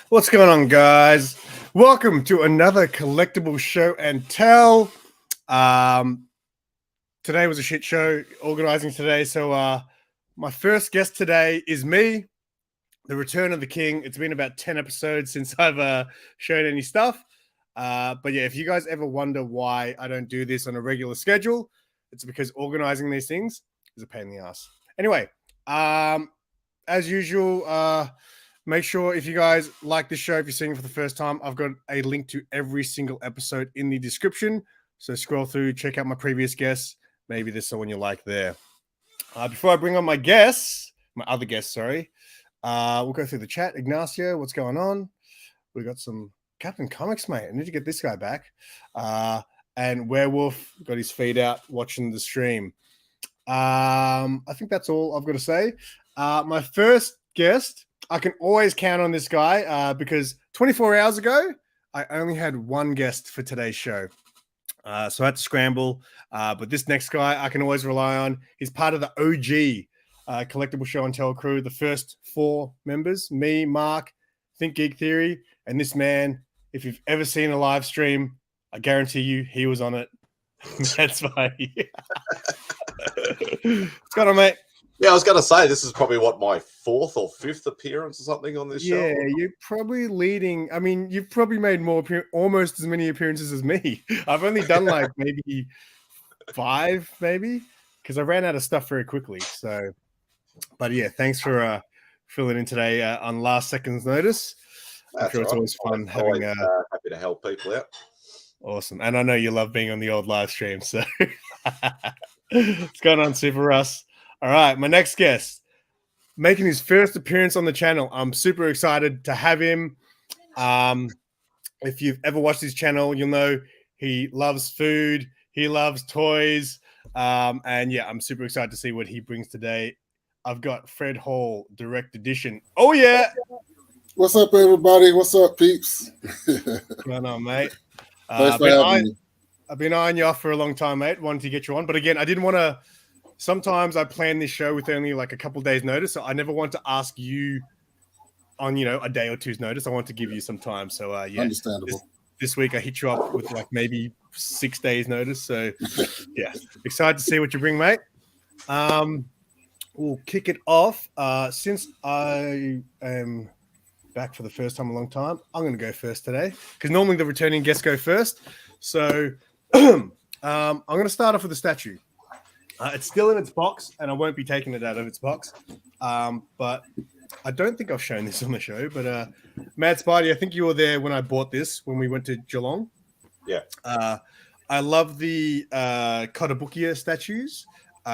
What's going on, guys? Welcome to another collectible show and tell. Today was a shit show organizing today, so my first guest today is me, the return of the king. It's been about 10 episodes since I've shown any stuff, but yeah, if you guys ever wonder why I don't do this on a regular schedule, it's because organizing these things is a pain in the ass. Anyway, as usual, make sure if you guys like this show, if you're seeing it for the first time, I've got a link to every single episode in the description. So scroll through, check out my previous guests. Maybe there's someone you like there. Before I bring on my other guests, we'll go through the chat. Ignacio, what's going on? We got some Captain Comics, mate. I need to get this guy back. And Werewolf got his feet out watching the stream. I think that's all I've got to say. My first guest, I can always count on this guy because 24 hours ago, I only had one guest for today's show. So I had to scramble. But this next guy, I can always rely on. He's part of the OG Collectible Show and Tell crew, the first 4 members, me, Mark, ThinkGeekTheory, and this man. If you've ever seen a live stream, I guarantee you he was on it. That's funny. What's going on, mate? Yeah, I was going to say, this is probably, my 4th or 5th appearance or something on this show? Yeah, you're probably leading. I mean, you've probably made almost as many appearances as me. I've only done like maybe 5, because I ran out of stuff very quickly. So, but yeah, thanks for filling in today on last second's notice. I'm sure it's always fun having. Happy to help people out. Awesome. And I know you love being on the old live stream. So, what's going on, Superrus? All right, my next guest, making his first appearance on the channel. I'm super excited to have him. If you've ever watched his channel, you'll know he loves food. He loves toys. And yeah, I'm super excited to see what he brings today. I've got Fred Hall, Direct Edition. Oh, yeah. What's up, everybody? What's up, peeps? What's going on, mate? Thanks for having me. I've been eyeing you off for a long time, mate. Wanted to get you on. But again, I didn't want to. Sometimes I plan this show with only like a couple of days' notice. So I never want to ask you on, a day or two's notice. I want to give you some time. So, yeah. Understandable. This week I hit you up with like maybe 6 days' notice. So, yeah. Excited to see what you bring, mate. We'll kick it off. Since I am back for the first time in a long time, I'm going to go first today because normally the returning guests go first. So, I'm going to start off with a statue. It's still in its box, and I won't be taking it out of its box. But I don't think I've shown this on the show. But MadSpidey, I think you were there when I bought this when we went to Geelong. Yeah. I love the Kotobukiya statues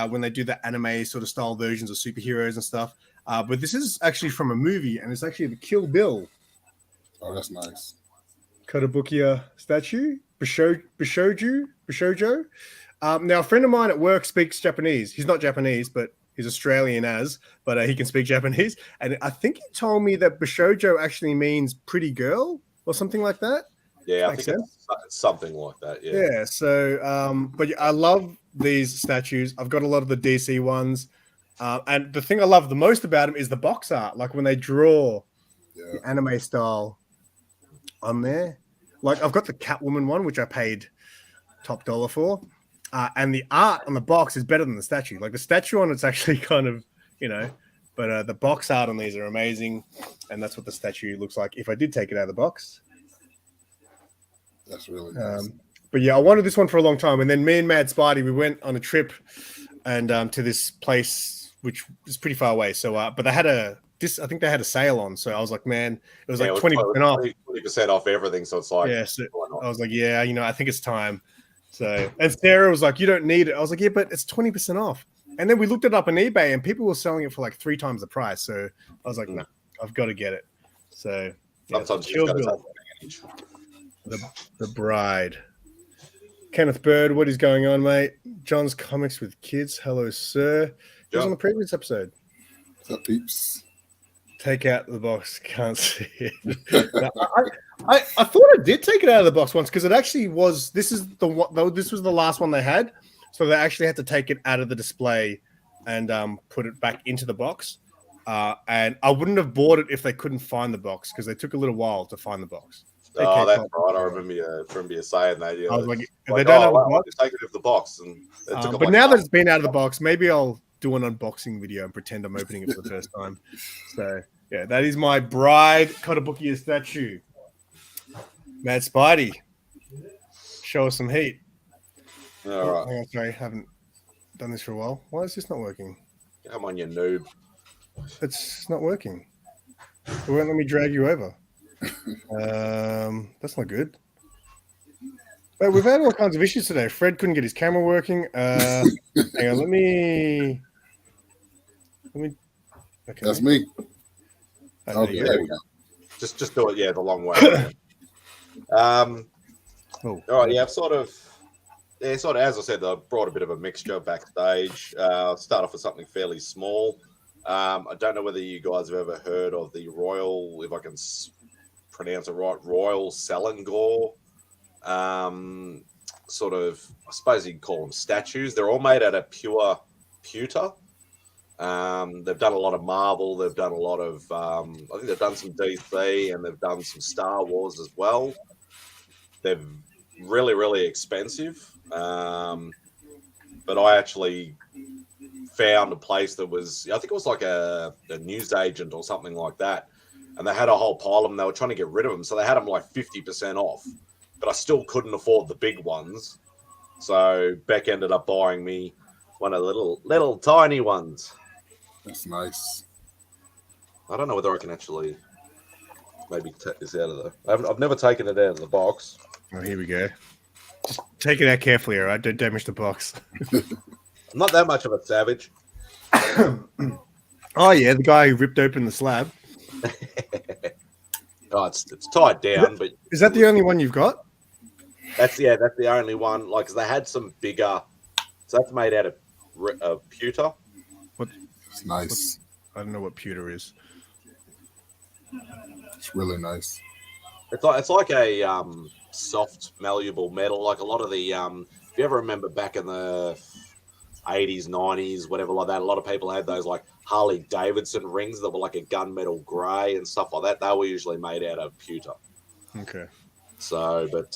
when they do the anime sort of style versions of superheroes and stuff. But this is actually from a movie, and it's actually the Kill Bill. Oh, that's nice. Kotobukiya statue, Bishojo. Now, a friend of mine at work speaks Japanese. He's not Japanese, but He's Australian but he can speak Japanese. And I think he told me that Bishojo actually means pretty girl or something like that. Yeah, I think it's something like that. Yeah. Yeah. So, but I love these statues. I've got a lot of the DC ones. And the thing I love the most about them is the box art. Like when they draw the anime style on there. Like I've got the Catwoman one, which I paid top dollar for. And the art on the box is better than the statue. Like the statue on it's actually kind of, but the box art on these are amazing. And that's what the statue looks like if I did take it out of the box. That's really nice. But yeah, I wanted this one for a long time. And then me and MadSpidey, we went on a trip and to this place, which is pretty far away. So, but they had I think they had a sale on. So I was like, man, it was like 20% off. 20% off everything. So it's like, yeah. So I was like, yeah, I think it's time. So, and Sarah was like, you don't need it. I was like, yeah, but it's 20% off. And then we looked it up on eBay and people were selling it for like 3 times the price. So I was like, no, I've got to get it. So sometimes you've got to take the bride. Kenneth Bird, what is going on, mate? John's Comics with Kids. Hello, sir. He was on the previous episode. What's up, peeps? Take out the box. Can't see it. No, I thought I did take it out of the box once because it actually was. This was the last one they had, so they actually had to take it out of the display and put it back into the box. And I wouldn't have bought it if they couldn't find the box because they took a little while to find the box. Oh, that's right. I remember you saying that. I was like, they don't have a box. Take it out of the box, and but now that it's been out of the box, maybe I'll do an unboxing video and pretend I'm opening it for the first time. So yeah, that is my bride Kotobukiya statue. MadSpidey, show us some heat. All right. Hang on, sorry, haven't done this for a while. Why is this not working? Come on, you noob. It's not working. It won't let me drag you over. That's not good. But we've had all kinds of issues today. Fred couldn't get his camera working. Hang on, let me. Okay. That's me. Okay, there we go. Just do it, the long way. All right, yeah, sort of, as I said, I brought a bit of a mixture backstage. Start off with something fairly small. I don't know whether you guys have ever heard of the Royal, if I can pronounce it right, Royal Selangor. Sort of, I suppose you can call them statues. They're all made out of pure pewter. They've done a lot of Marvel. They've done a lot of, I think they've done some DC and they've done some Star Wars as well. They're really, really expensive. But I actually found a place that was, I think it was like a news agent or something like that. And they had a whole pile of them. They were trying to get rid of them. So they had them like 50% off. But I still couldn't afford the big ones. So Beck ended up buying me one of the little tiny ones. That's nice. I don't know whether I can actually maybe take this out of the... I've never taken it out of the box. Oh, here we go. Just take it out carefully, all right? Don't damage the box. I'm not that much of a savage. Oh, yeah, the guy who ripped open the slab. Oh, it's tied down, but... Is that the only one you've got? That's the only one. Like, 'cause they had some bigger... So that's made out of pewter. It's nice. I don't know what pewter is. It's really nice. It's like a soft, malleable metal. Like a lot of the... if you ever remember back in the 80s, 90s, whatever like that, a lot of people had those like Harley Davidson rings that were like a gunmetal grey and stuff like that. They were usually made out of pewter. Okay. So, but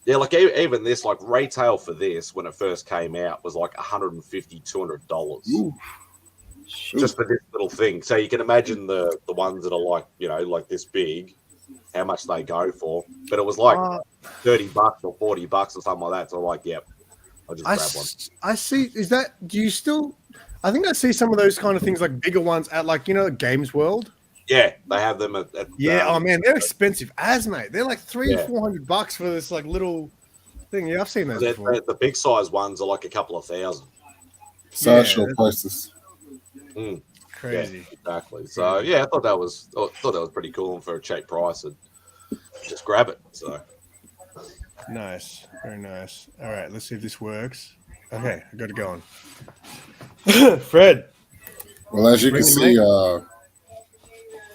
yeah, like even this, like retail for this when it first came out was like $150, $200 just for this little thing. So you can imagine the ones that are like, like this big, how much they go for. But it was like $30 or $40 or something like that. So like, yep, I'll just grab one. I see. Do you still? I think I see some of those kind of things, like bigger ones at like, Games World. Yeah, they have them at oh man, they're expensive as mate. They're like $300-$400 for this like little thing. Yeah, I've seen those before. The big size ones are like a couple of thousand. Sideshow prices. Crazy. Yeah, exactly. So yeah, I thought that was pretty cool, and for a cheap price, and just grab it. So nice, very nice. All right, let's see if this works. Okay, I got it going. Fred, Well, as you can Bring it, see, mate.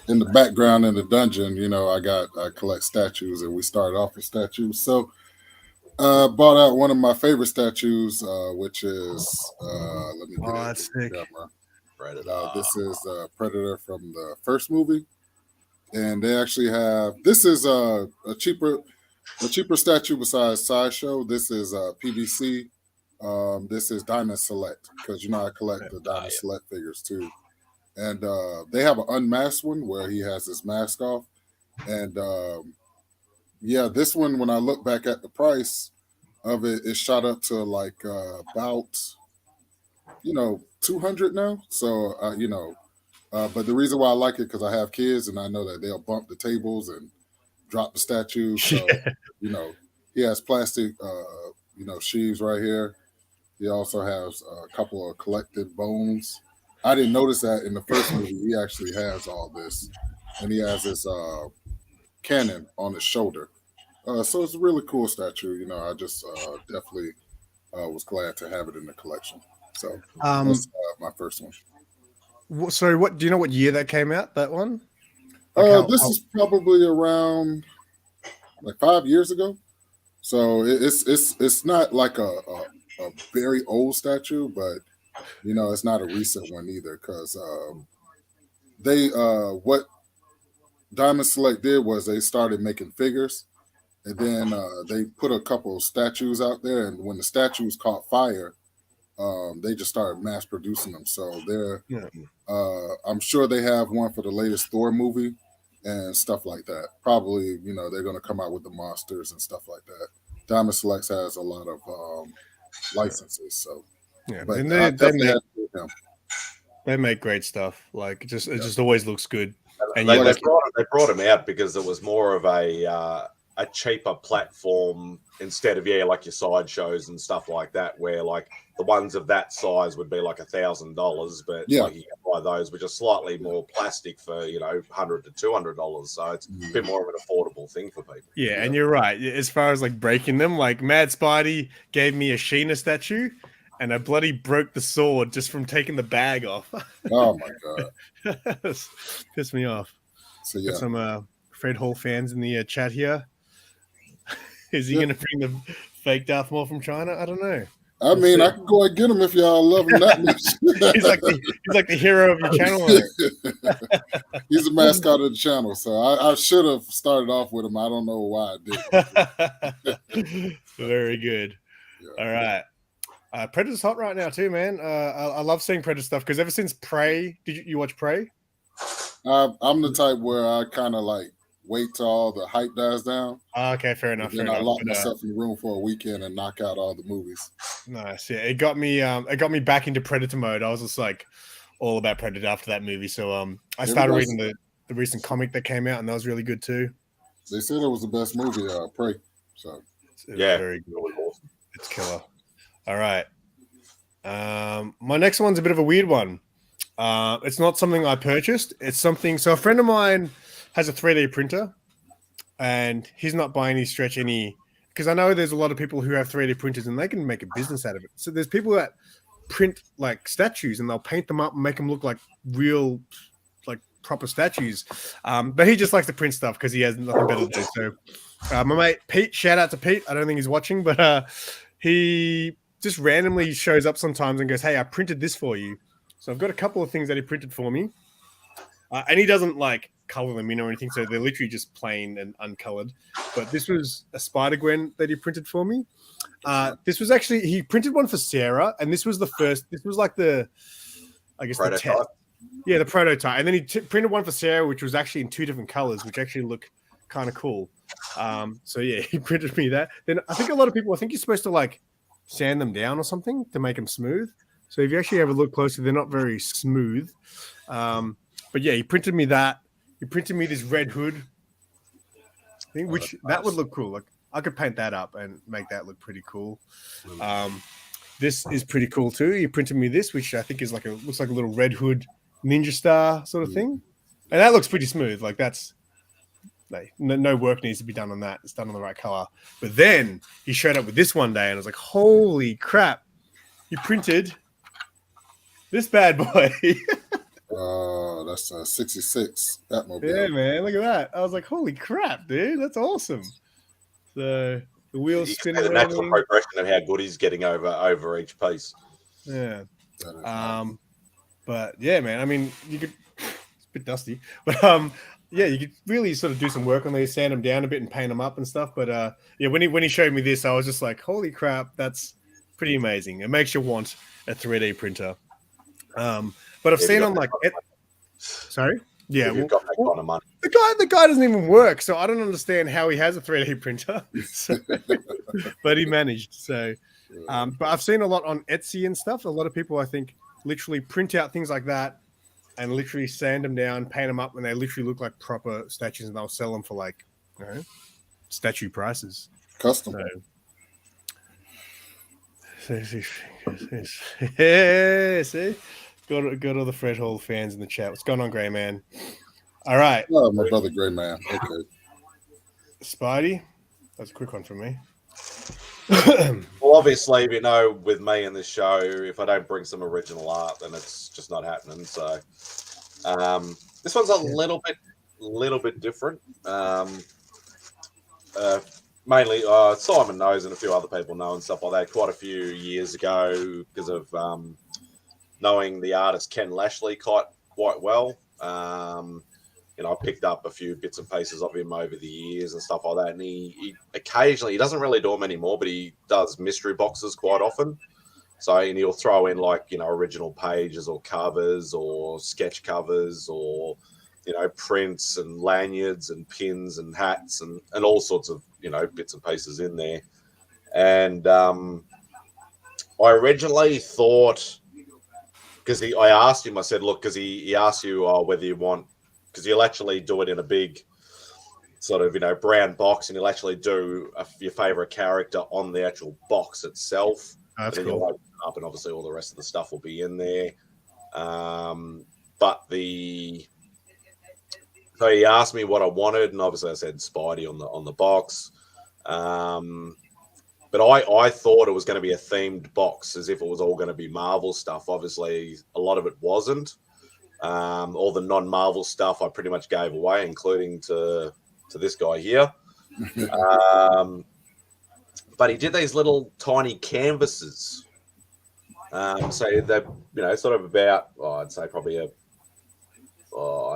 in the background in the dungeon, I collect statues, and we started off with statues. So, bought out one of my favorite statues, which is let me get Oh, it that's to the sick. camera. Predator. This is Predator from the first movie, and they actually have this is a cheaper statue besides Sideshow. This is PVC. This is Diamond Select because I collect the Diamond Select figures too, and they have an unmasked one where he has his mask off, and yeah, this one when I look back at the price of it, it shot up to like about 200 now. So but the reason why I like it because I have kids and I know that they'll bump the tables and drop the statues. So he has plastic sheaves right here. He also has a couple of collected bones. I didn't notice that in the first movie. He actually has all this, and he has this cannon on his shoulder. So it's a really cool statue. I just definitely was glad to have it in the collection. So that's my first one. So, what do you know? What year that came out? That one? Like This is probably around like 5 years ago. So it's not like a very old statue, but it's not a recent one either because they what Diamond Select did was they started making figures, and then they put a couple of statues out there, and when the statues caught fire, they just started mass producing them. So they're I'm sure they have one for the latest Thor movie and stuff like that. Probably they're going to come out with the monsters and stuff like that. Diamond Select has a lot of licenses, so but and they make great stuff. Like it just always looks good. And they brought him out because it was more of a cheaper platform instead of like your sideshows and stuff like that, where like the ones of that size would be like $1,000, but like you can buy those which are slightly more plastic for $100 to $200. So it's a bit more of an affordable thing for people. Yeah, and you're right. As far as like breaking them, like MadSpidey gave me a Sheena statue, and I bloody broke the sword just from taking the bag off. Oh my god, pissed me off. So yeah, got some Fred Hall fans in the chat here. Is he going to bring the fake Darth Maul from China? I don't know. I mean, I can go and get him if y'all love him that much. he's like the hero of your channel. He's the mascot of the channel, so I should have started off with him. I don't know why I did. Very good. Yeah. All right. Predator's hot right now too, man. I love seeing Predator stuff because ever since Prey, did you watch Prey? I'm the type where I kind of like wait till all the hype dies down. Okay, fair enough. Then I lock myself in the room for a weekend and knock out all the movies. Nice. Yeah, it got me back into Predator mode. I was just like all about Predator after that movie. So I started reading the recent comic that came out, and that was really good too. They said it was the best movie, Prey. So yeah, very good. It's killer. All right. My next one's a bit of a weird one. It's not something I purchased. It's something. So a friend of mine has a 3D printer, and he's not by any stretch because I know there's a lot of people who have 3D printers and they can make a business out of it. So there's people that print like statues and they'll paint them up and make them look like real, like proper statues. But he just likes to print stuff because he has nothing better to do. So my mate Pete, shout out to Pete. I don't think he's watching, but he just randomly shows up sometimes and goes, "Hey, I printed this for you." So I've got a couple of things that he printed for me. And he doesn't like color them in or anything, so they're literally just plain and uncolored. But this was a Spider-Gwen that he printed for me. This was actually, he printed one for Sarah, and this was the first, this was like the prototype. The test. Yeah, the prototype. And then he printed one for Sarah, which was actually in 2 different colors, which actually look kind of cool. So yeah, he printed me that. Then I think a lot of people, I think you're supposed to like sand them down or something to make them smooth. So if you actually have a look closer, they're not very smooth. But yeah, he printed me that. He printed me this red hood thing, which that would look cool. Like I could paint that up and make that look pretty cool. This is pretty cool too. He printed me this, which I think is looks like a little red hood ninja star sort of thing, and that looks pretty smooth. Like that's no work needs to be done on that. It's done on the right color. But then he showed up with this one day, and I was like, "Holy crap!" He printed this bad boy. That's 66 Batmobile. Yeah, man, look at that. I was like, holy crap, dude, that's awesome. So the wheels You can spinning. see the natural progression of how good he's getting over each piece. Yeah. Nice. But yeah, man, I mean, you could. It's a bit dusty, but yeah, you could really sort of do some work on these, sand them down a bit, and paint them up and stuff. But yeah, when he showed me this, I was just like, holy crap, that's pretty amazing. It makes you want a 3D printer. But I've seen on like, sorry, yeah, You've got that kind of money. The guy doesn't even work, so I don't understand how he has a 3D printer. So, but he managed. So, but I've seen a lot on Etsy and stuff. A lot of people, I think, literally print out things like that and literally sand them down, paint them up, and they literally look like proper statues, and they'll sell them for like, you know, statue prices. Custom. So, see, got all the Fred Hall fans in the chat. What's going on, Grey Man? All right. Oh, my brother, Grey Man. Okay. Spidey. That's a quick one from me. Well, obviously, you know, with me in this show, if I don't bring some original art, then it's just not happening. So, this one's a little bit different. Mainly, Simon knows, and a few other people know and stuff like that. Quite a few years ago, because of knowing the artist Ken Lashley quite well. You know, I picked up a few bits and pieces of him over the years and stuff like that. And he occasionally, he doesn't really do them anymore, but he does mystery boxes quite often. So, and he'll throw in like, you know, original pages or covers or sketch covers or, you know, prints and lanyards and pins and hats and all sorts of, you know, bits and pieces in there. And I originally thought, because I asked him, I said, look, because he asked you whether you want, because he'll actually do it in a big sort of, you know, brown box, and he'll actually do your favorite character on the actual box itself. Oh, that's cool. You'll open it up, and obviously all the rest of the stuff will be in there. But so he asked me what I wanted, and obviously I said Spidey on the box. But I thought it was going to be a themed box, as if it was all going to be Marvel stuff. Obviously, a lot of it wasn't. All the non-Marvel stuff I pretty much gave away, including to this guy here. But he did these little tiny canvases. So they're, you know, sort of about, I'd say probably I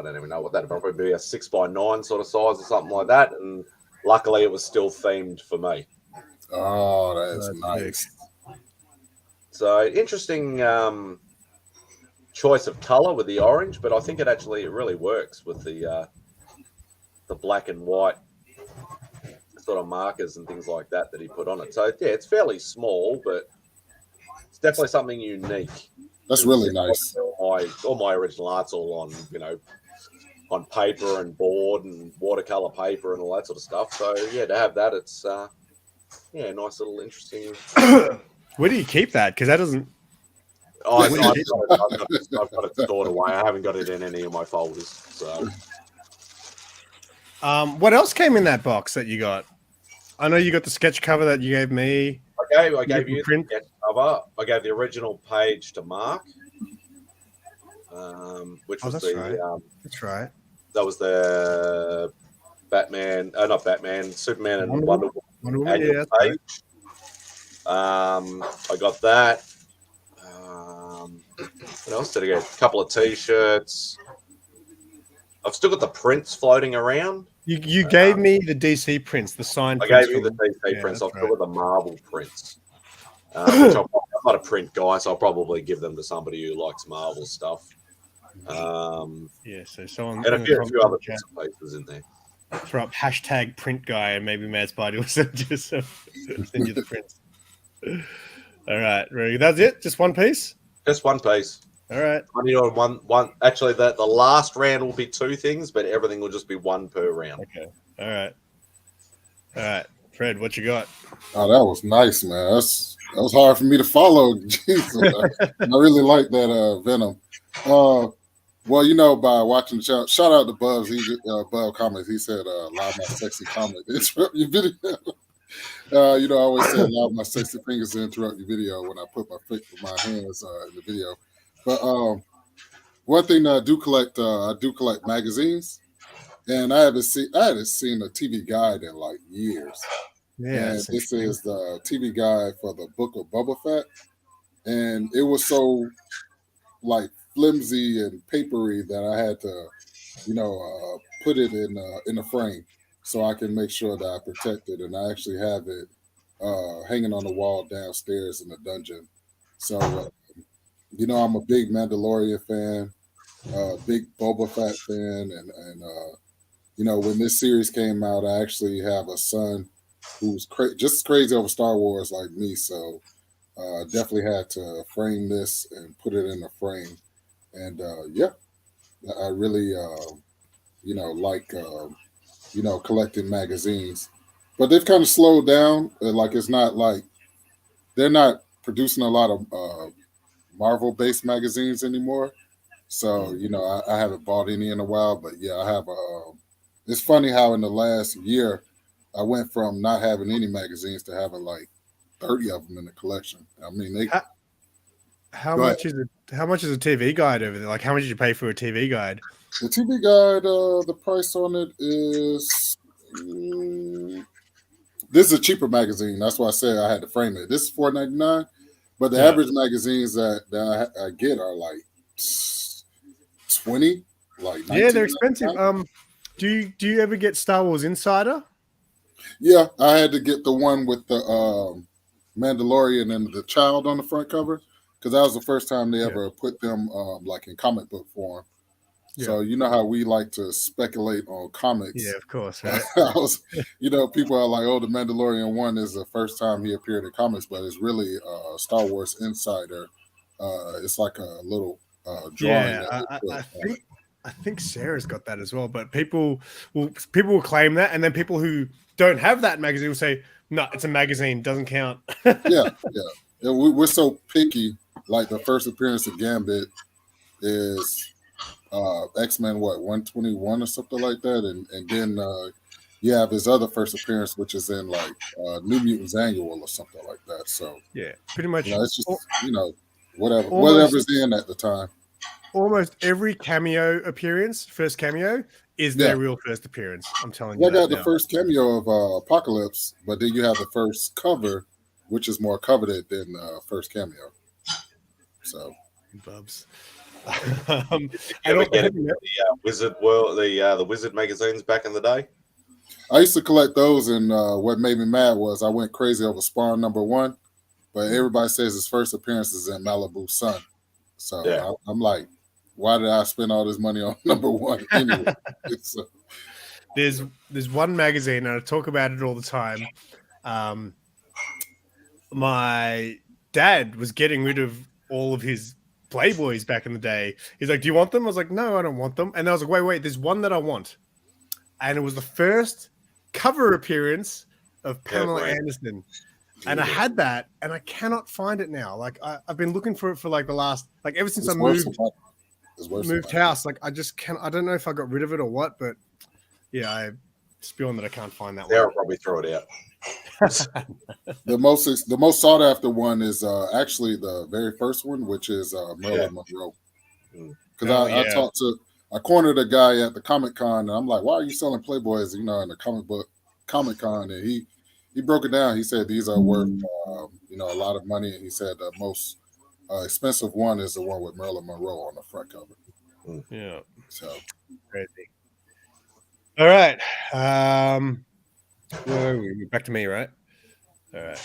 don't even know what that'd probably be, a 6x9 sort of size or something like that. And luckily it was still themed for me. Oh, that's nice. So interesting choice of color with the orange, but I think it really works with the black and white sort of markers and things like that he put on it. So yeah, it's fairly small, but it's definitely something unique. That's really nice. All my original art's all on, you know, on paper and board and watercolor paper and all that sort of stuff. So yeah, to have that, it's nice little interesting. Where do you keep that? Because that doesn't. I've got it stored away. I haven't got it in any of my folders. So, what else came in that box that you got? I know you got the sketch cover that you gave me. I gave you the sketch cover. I gave the original page to Mark, which was that's right. That was the Batman. Not Batman. Superman and Wonder Woman annual page. I got that. What else did I get? A couple of T-shirts. I've still got the prints floating around. You gave me the DC prints, the signed. I gave you the DC prints. I've still got the Marvel prints. Which I'm not a print guy, so I'll probably give them to somebody who likes Marvel stuff. So someone and a few other bits and pieces in there. Throw up hashtag print guy, and maybe MadSpidey will send you the prints. All right, ready? That's it. Just one piece. Just one piece. All right. One. Actually, the last round will be two things, but everything will just be one per round. Okay. All right. Fred, what you got? Oh, that was nice, man. That was hard for me to follow. Jesus, I really like that Venom. Well, you know, by watching the channel, shout out to Bubs. Bub comments. He said, "Allow my sexy comment to interrupt your video." You know, I always say, "Allow my sexy fingers to interrupt your video" when I put my hands in the video. But one thing that I do collect magazines, and I hadn't seen a TV guide in like years. Yeah, And this is the TV guide for the Book of Boba Fett, and it was so like flimsy and papery that I had to, put it in a frame so I can make sure that I protect it, and I actually have it hanging on the wall downstairs in the dungeon. So, I'm a big Mandalorian fan, big Boba Fett fan, and when this series came out, I actually have a son who's just crazy over Star Wars like me. So, definitely had to frame this and put it in a frame. And I really, like, collecting magazines. But they've kind of slowed down. Like, it's not like they're not producing a lot of Marvel-based magazines anymore. So, I haven't bought any in a while. But yeah, I have it's funny how in the last year, I went from not having any magazines to having like 30 of them in the collection. I mean, how much is it? How much is a TV guide over there? Like, how much did you pay for a TV guide? The TV guide, the price on it is. This is a cheaper magazine. That's why I said I had to frame it. This is $4.99, but the average magazines that I get are like 20. Like yeah, they're expensive. Do you ever get Star Wars Insider? Yeah, I had to get the one with the Mandalorian and the child on the front cover because that was the first time they ever put them like in comic book form. Yeah. So you know how we like to speculate on comics. Yeah, of course. Right? People are like, "Oh, the Mandalorian one is the first time he appeared in comics," but it's really Star Wars Insider. It's like a little drawing. Yeah, I think Sarah's got that as well. But people will claim that, and then people who don't have that magazine will say, "No, it's a magazine, doesn't count." yeah. We're so picky. Like the first appearance of Gambit is X-Men 121 or something like that, and then you have his other first appearance, which is in like New Mutants Annual or something like that. So yeah, pretty much. It's just whatever's in at the time. Almost every cameo appearance, first cameo, is their real first appearance. I'm telling you. I got the first cameo of Apocalypse, but then you have the first cover, which is more coveted than the first cameo. So, Bubs. Did you ever get the Wizard World, the Wizard magazines back in the day? I used to collect those, and what made me mad was I went crazy over Spawn #1, but everybody says his first appearance is in Malibu Sun. So I'm like, why did I spend all this money on #1 anyway? There's one magazine, and I talk about it all the time. My dad was getting rid of all of his Playboys back in the day. He's like, "Do you want them?" I was like, "No, I don't want them." And I was like, wait, there's one that I want. And it was the first cover appearance of Pamela Anderson. And I had that, and I cannot find it now. Like I've been looking for it for like the last, like ever since I moved house. Like I just can't. I don't know if I got rid of it or what, but yeah, I spewing that I can't find that Sarah one. probably throw it out. The most sought after one is actually the very first one, which is Marilyn Monroe. Because I cornered a guy at the Comic Con, and I'm like, "Why are you selling Playboys?" In the Comic Con, and he broke it down. He said these are worth a lot of money, and he said the most expensive one is the one with Marilyn Monroe on the front cover. Yeah, so crazy. All right, back to me, right? All right.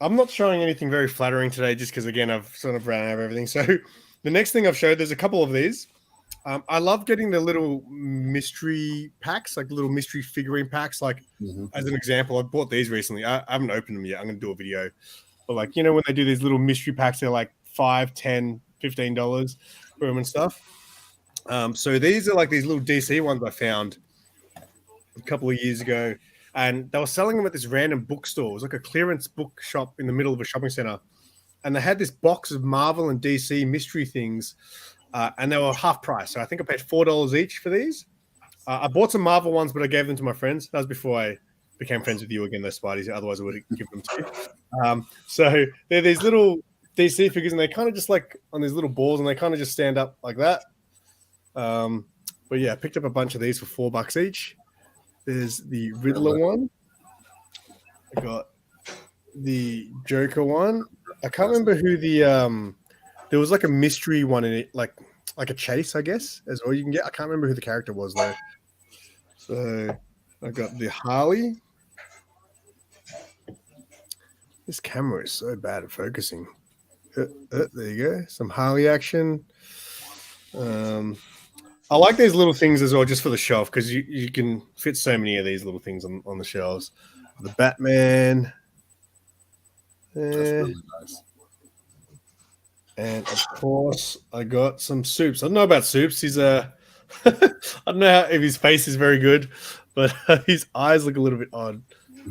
I'm not showing anything very flattering today, just because again I've sort of ran out of everything. So the next thing I've showed, there's a couple of these. I love getting the little mystery packs, like little mystery figurine packs. Like as an example, I bought these recently. I haven't opened them yet. I'm going to do a video. But like, when they do these little mystery packs, they're like $5, $10, $15 for them and stuff. So these are like these little DC ones I found a couple of years ago. And they were selling them at this random bookstore. It was like a clearance book shop in the middle of a shopping center. And they had this box of Marvel and DC mystery things. And they were half price. So I think I paid $4 each for these. I bought some Marvel ones, but I gave them to my friends. That was before I became friends with you again, those Spideys. Otherwise, I would have given them to you. So they're these little DC figures, and they kind of just like on these little balls, and they kind of just stand up like that. But yeah, I picked up a bunch of these for $4 each. There's the Riddler one. I got the Joker one. I can't remember who the there was like a mystery one in it, like a chase, I guess, as well. You can get. I can't remember who the character was though. So I got the Harley. This camera is so bad at focusing. There you go. Some Harley action. I like these little things as well, just for the shelf, because you can fit so many of these little things on the shelves. The Batman. That's really nice. And of course, I got some Soups. I don't know about Soups. He's I don't know if his face is very good, but his eyes look a little bit odd.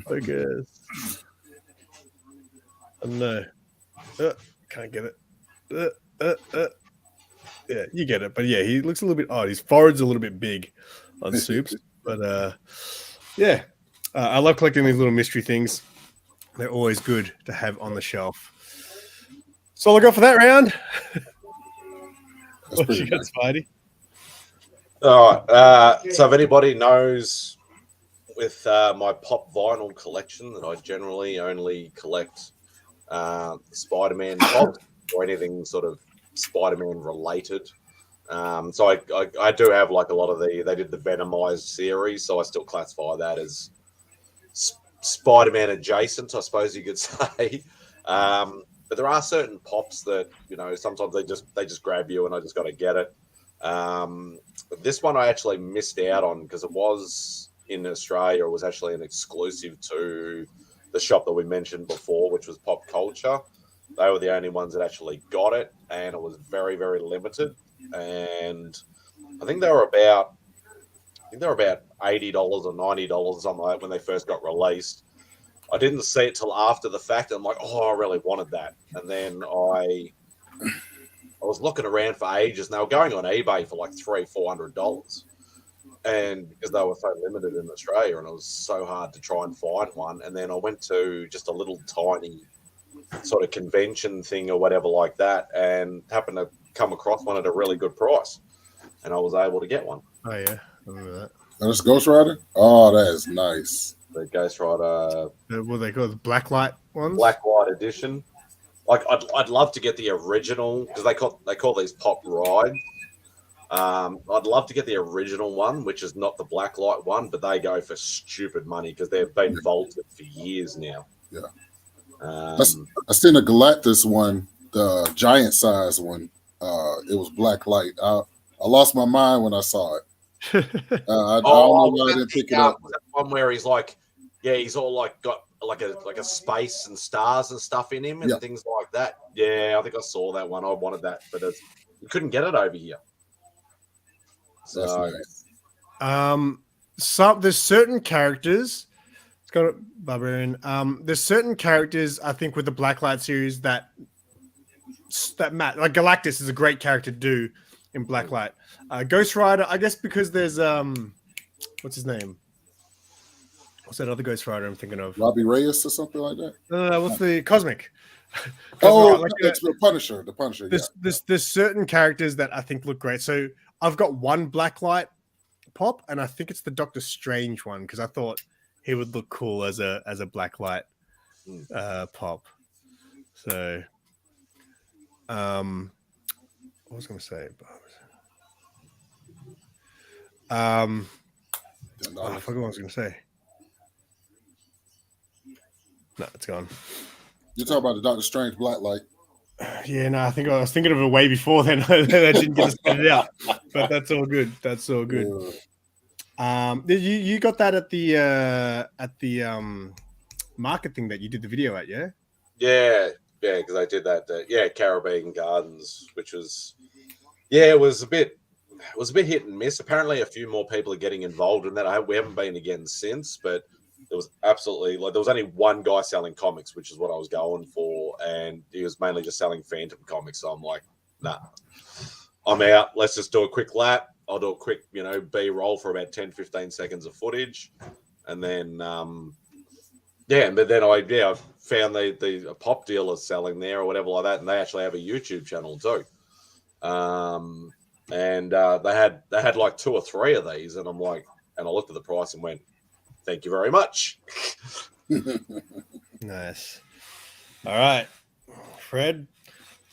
I guess. I don't know. Can't get it. Yeah, you get it. But yeah, he looks a little bit odd. His forehead's a little bit big on Soups. But yeah, I love collecting these little mystery things. They're always good to have on the shelf. So all I got for that round. What you got, Spidey? All right. So if anybody knows, with my pop vinyl collection, that I generally only collect Spider-Man pops or anything sort of Spider-Man related. So I do have like a lot of they did the Venomized series, so I still classify that as Spider-Man adjacent, I suppose you could say. But there are certain pops that, you know, sometimes they just grab you and I just got to get it. But this one I actually missed out on because it was in Australia. It was actually an exclusive to the shop that we mentioned before, which was Pop Culture. They were the only ones that actually got it, and it was very, very limited. And I think they were about $80 or $90, something like that, when they first got released. I didn't see it till after the fact. I'm like, oh, I really wanted that. And then I was looking around for ages, and they were going on eBay for like $300-$400. And because they were so limited in Australia, and it was so hard to try and find one. And then I went to just a little tiny sort of convention thing or whatever like that, and happened to come across one at a really good price, and I was able to get one. Oh yeah, I remember that. And it's Ghost Rider. Oh, that is nice. The Ghost Rider. What they call the Blacklight ones? Blacklight edition. Like I'd love to get the original, because they call these pop rides. I'd love to get the original one, which is not the Blacklight one, but they go for stupid money because they've been vaulted for years now. Yeah. I seen a Galactus one, the giant size one. It was Blacklight. I lost my mind when I saw it. I don't know why I didn't pick it up. That one where he's like, yeah, he's all like got like a space and stars and stuff in him and things like that. Yeah, I think I saw that one. I wanted that, but you couldn't get it over here. So, nice. There's certain characters. It's got a barbarian. There's certain characters I think with the Blacklight series that Matt, like Galactus is a great character to do in Blacklight. Ghost Rider, I guess because there's what's his name? What's that other Ghost Rider I'm thinking of? Robbie Reyes or something like that? No, what's the Cosmic? It's the Punisher. The Punisher. There's certain characters that I think look great. So I've got one Blacklight pop, and I think it's the Doctor Strange one because I thought he would look cool as a Blacklight pop. So, what was I going to say? I forgot what I was going to say. No, it's gone. You're talking about the Doctor Strange Blacklight. Yeah, no, I think I was thinking of it way before then. I didn't get to spit it out, but that's all good. That's all good. You got that at the market thing that you did the video at, yeah? Yeah, because I did that. Caribbean Gardens, which was, it was a bit hit and miss. Apparently, a few more people are getting involved in that. We haven't been again since, but there was absolutely there was only one guy selling comics, which is what I was going for, and he was mainly just selling Phantom comics. So I'm like, nah, I'm out. Let's just do a quick lap. I'll do a quick, B-roll for about 10-15 seconds of footage, and then Yeah, but then I found the pop dealers selling there or whatever like that, and they actually have a YouTube channel too. And they had like 2 or 3 of these, and I'm like, and I looked at the price and went, "Thank you very much." Nice. All right, Fred,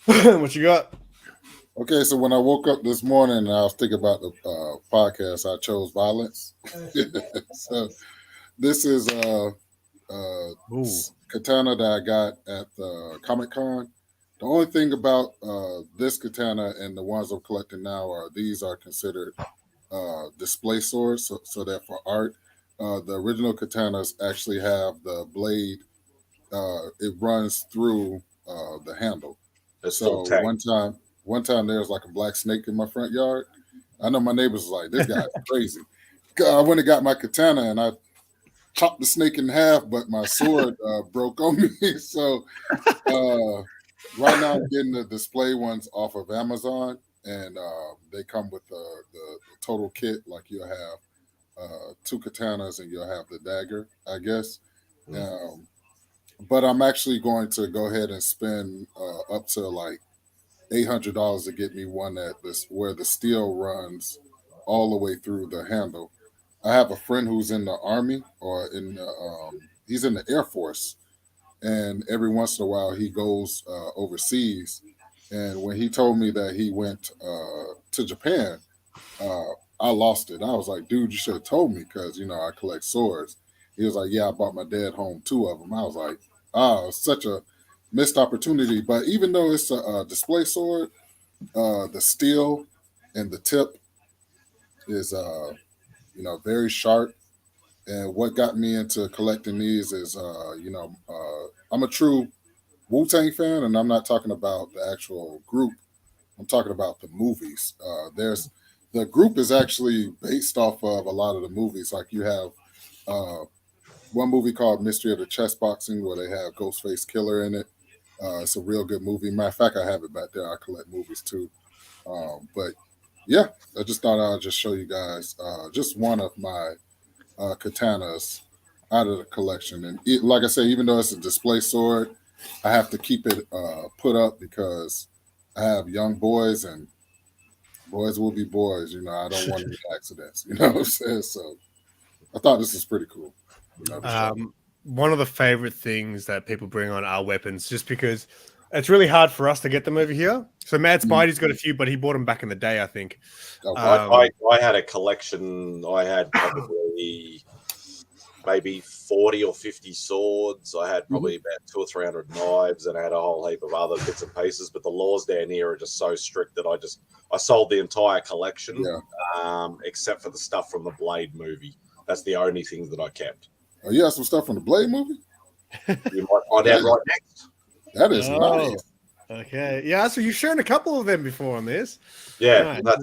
what you got? Okay, so when I woke up this morning and I was thinking about the podcast, I chose violence. So this is katana that I got at the Comic-Con. The only thing about this katana and the ones I'm collecting now are these are considered display swords, so that for art. The original katanas actually have the blade. It runs through the handle. It's So still one time there was like a black snake in my front yard. I know my neighbors was like, "This guy's crazy." I went and got my katana and I chopped the snake in half, but my sword broke on me. So right now I'm getting the display ones off of Amazon, and they come with the total kit. Like you'll have 2 katanas and you'll have the dagger, I guess. But I'm actually going to go ahead and spend up to like $800 to get me one where the steel runs all the way through the handle. I have a friend who's in the Army or he's in the Air Force, and every once in a while he goes overseas. And when he told me that he went to Japan, I lost it. I was like, "Dude, you should have told me because I collect swords." He was like, "Yeah, I bought my dad home 2 of them." I was like, such a missed opportunity. But even though it's a display sword, the steel and the tip is very sharp. And what got me into collecting these is I'm a true Wu-Tang fan, and I'm not talking about the actual group. I'm talking about the movies. The group is actually based off of a lot of the movies. Like you have one movie called Mystery of the Chess Boxing where they have Ghostface Killer in it. It's a real good movie. Matter of fact, I have it back there. I collect movies too. But yeah, I just thought I'd just show you guys just one of my katanas out of the collection. And like I say, even though it's a display sword, I have to keep it put up because I have young boys, and boys will be boys. I don't want any accidents. You know what I'm saying? So I thought this was pretty cool. One of the favorite things that people bring on are weapons, just because it's really hard for us to get them over here. So MadSpidey's got a few, but he bought them back in the day, I think. I had a collection. I had probably maybe 40 or 50 swords. I had probably about 200 or 300 knives, and I had a whole heap of other bits and pieces. But the laws down here are just so strict that I sold the entire collection, except for the stuff from the Blade movie. That's the only thing that I kept. Oh, you have some stuff from the Blade movie? You might find out right next. That is nice. Okay. Yeah, so you've shown a couple of them before on this. Yeah, nice.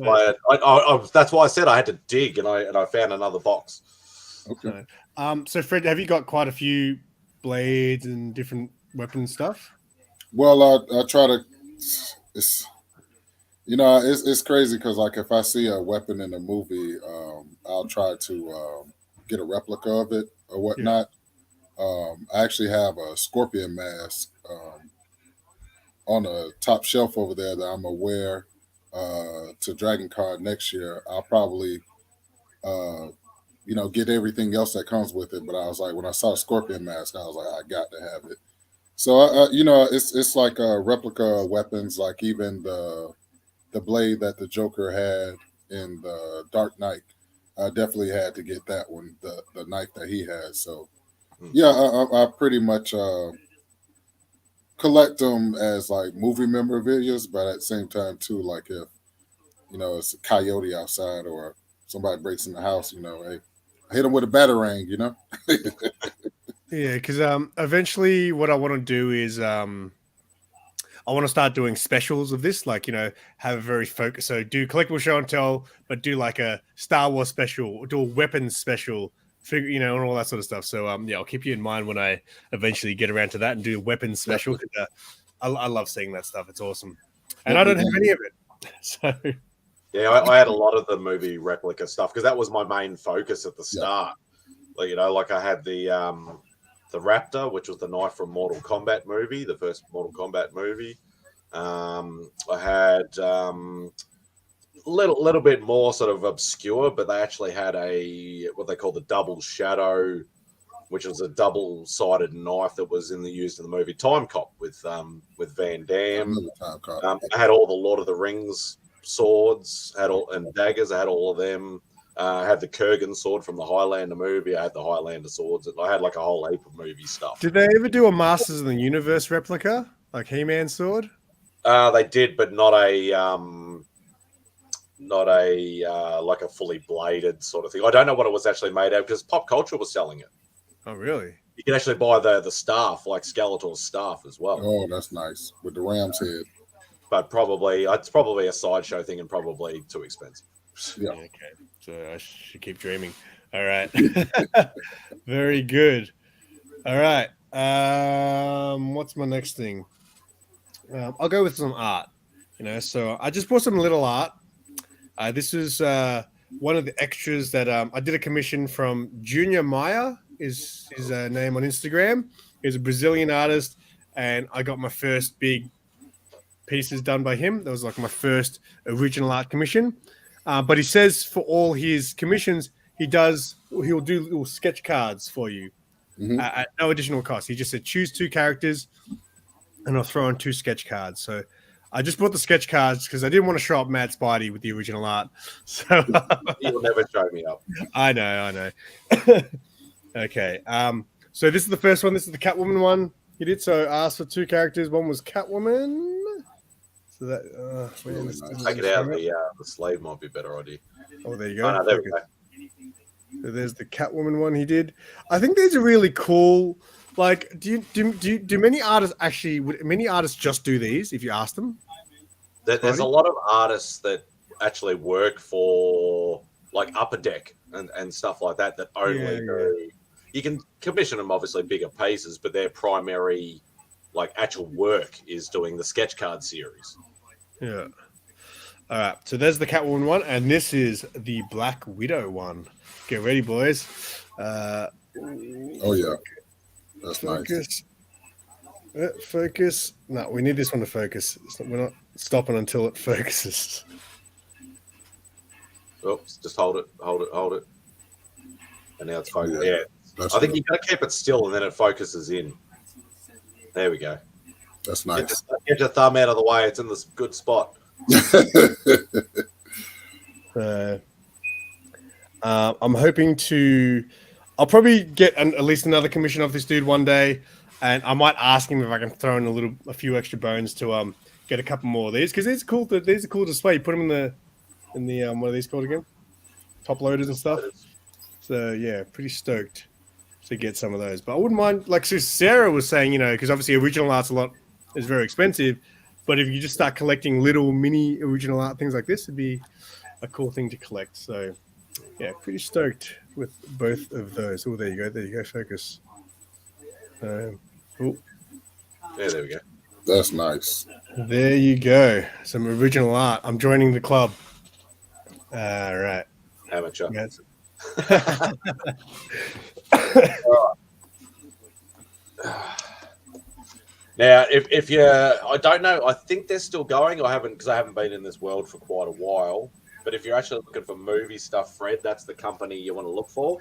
That's why I said I had to dig, and I found another box. Okay. So Fred, have you got quite a few blades and different weapon stuff? Well, I try to. It's crazy because like if I see a weapon in a movie, I'll try to get a replica of it or whatnot. I actually have a scorpion mask on a top shelf over there that I'm gonna wear to Dragon Con next year. I'll probably get everything else that comes with it. But I was like, when I saw a scorpion mask, I was like, I got to have it. So it's like replica weapons, like even the blade that the Joker had in the Dark Knight. I definitely had to get that one, the knife that he has. So yeah, I pretty much collect them as like movie memorabilia, but at the same time too, like if it's a coyote outside or somebody breaks in the house, hey, I hit them with a batarang, Yeah, because eventually what I want to do is I want to start doing specials of this, like, have a very focus. So do collectible show and tell, but do like a Star Wars special, or do a weapons special, and all that sort of stuff. So I'll keep you in mind when I eventually get around to that and do a weapons special. I love seeing that stuff. It's awesome, and I don't have any of it. So yeah, I had a lot of the movie replica stuff because that was my main focus at the start. Like I had the the Raptor, which was the knife from Mortal Kombat movie, the first Mortal Kombat movie. I had little bit more sort of obscure, but they actually had what they call the double shadow, which was a double-sided knife that was used in the movie Time Cop with Van Damme. I had all the Lord of the Rings swords, and daggers. I had all of them. I had the Kurgan sword from the Highlander movie. I had the Highlander swords. I had like a whole heap of movie stuff. Did they ever do a Masters of the Universe replica, like He-Man sword? They did, but not a like a fully bladed sort of thing. I don't know what it was actually made of because Pop Culture was selling it. Oh, really? You can actually buy the staff, like Skeletor's staff as well. Oh, that's nice with the ram's head. But probably it's probably a sideshow thing and probably too expensive. Yeah. Okay. So I should keep dreaming. All right. Very good. All right. What's my next thing? I'll go with some art. So I just bought some little art. This is one of the extras that I did a commission from Junior Maia, is his name on Instagram. He's a Brazilian artist, and I got my first big pieces done by him. That was like my first original art commission. But he says for all his commissions, he'll do little sketch cards for you at no additional cost. He just said choose 2 characters, and I'll throw in 2 sketch cards. So I just bought the sketch cards because I didn't want to show up MadSpidey with the original art. So He'll never show me up. I know. Okay. So this is the first one. This is the Catwoman one he did. So I asked for 2 characters. One was Catwoman. So that take it out. The slave might be a better idea. Oh, there you go. Oh, no, there we go. So there's the Catwoman one he did. I think these are really cool. Like, do many artists actually? Would many artists just do these if you ask them? There's a lot of artists that actually work for like Upper Deck and stuff like that only do. You can commission them obviously bigger pieces, but their primary like actual work is doing the sketch card series. Yeah. All right. So there's the Catwoman one, and this is the Black Widow one. Get ready, boys. Oh yeah, that's focus. Nice. Focus. No, we need this one to focus. We're not stopping until it focuses. Oops, just hold it. And now it's focused. Yeah, I think you've got to keep it still and then it focuses in. There we go. That's nice. Get your thumb out of the way. It's in this good spot. I'm hoping I'll probably get at least another commission off this dude one day, and I might ask him if I can throw in a few extra bones to get a couple more of these, because these are cool. These are cool display. You put them in the what are these called again? Top loaders and stuff. So yeah, pretty stoked to get some of those. But I wouldn't mind, like Sarah was saying, because obviously original art's is very expensive. But if you just start collecting little mini original art things like this, it'd be a cool thing to collect. So yeah, pretty stoked with both of those. Oh, there you go. Focus. Yeah, there we go. That's nice. There you go. Some original art. I'm joining the club. All right. Amateur. Yes. Now, if you, I don't know, I think they're still going. Because I haven't been in this world for quite a while. But if you're actually looking for movie stuff, Fred, that's the company you want to look for.